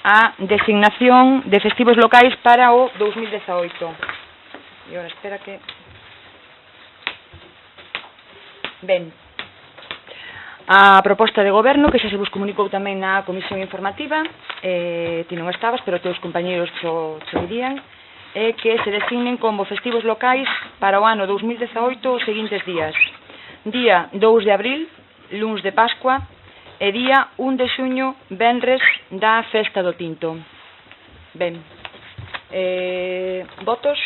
a designación de festivos locais para o 2018. E agora, espera que... Ben, a proposta de goberno, que xa se vos comunicou tamén na comisión informativa, ti non estabas, pero os teus compañeros xo dirían, é que se designen como festivos locais para o ano 2018 os seguintes días: día 2 de abril, luns de Pascua, e día 1 de xuño, venres da Festa do Tinto. Ben, votos?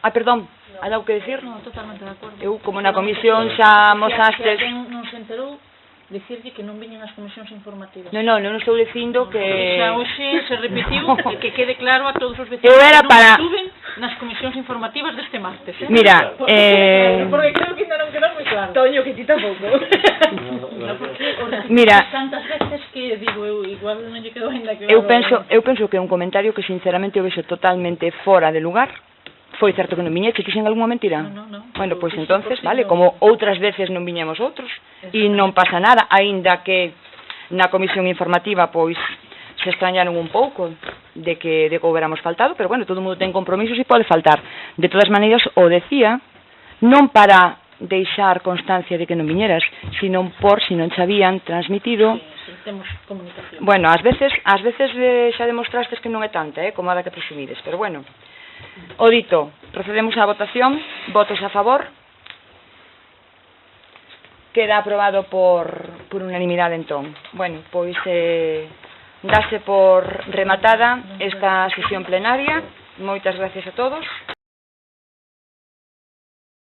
Perdón, hai algo que decir? Non, totalmente de acordo. Eu, como na comisión xa mosastes... Se alguén non se enterou, dicirlle que non viñen as comisións informativas. Non estou dicindo que... Xa hoxe se repetiu, que quede claro a todos os vecinos Eu era que non para... estuven nas comisións informativas deste martes. Mira, porque creo que ainda non quedou moi claro. Toño, que ti tampouco. Mira, tantas veces que digo eu, igual non lle quedou ainda claro. Eu penso que é un comentario que sinceramente eu vexo totalmente fora de lugar. Foi certo que non viñeche, que en algún momento irán. No. Bueno, pois entonces, vale, como outras veces non viñemos outros, e non pasa nada, aínda que na comisión informativa, pois, se extrañaron un pouco de que houberamos faltado, pero bueno, todo o mundo ten compromisos e pode faltar. De todas maneiras, o decía, non para deixar constancia de que non viñeras, sino por si non xa habían transmitido. Sí, temos comunicación. Bueno, ás veces xa demostrastes que non é tanta, como a da que presumides, pero bueno. O dito, procedemos á votación, votos a favor. Queda aprobado por unanimidade entón. Bueno, pois dase por rematada esta sesión plenaria. Moitas gracias a todos.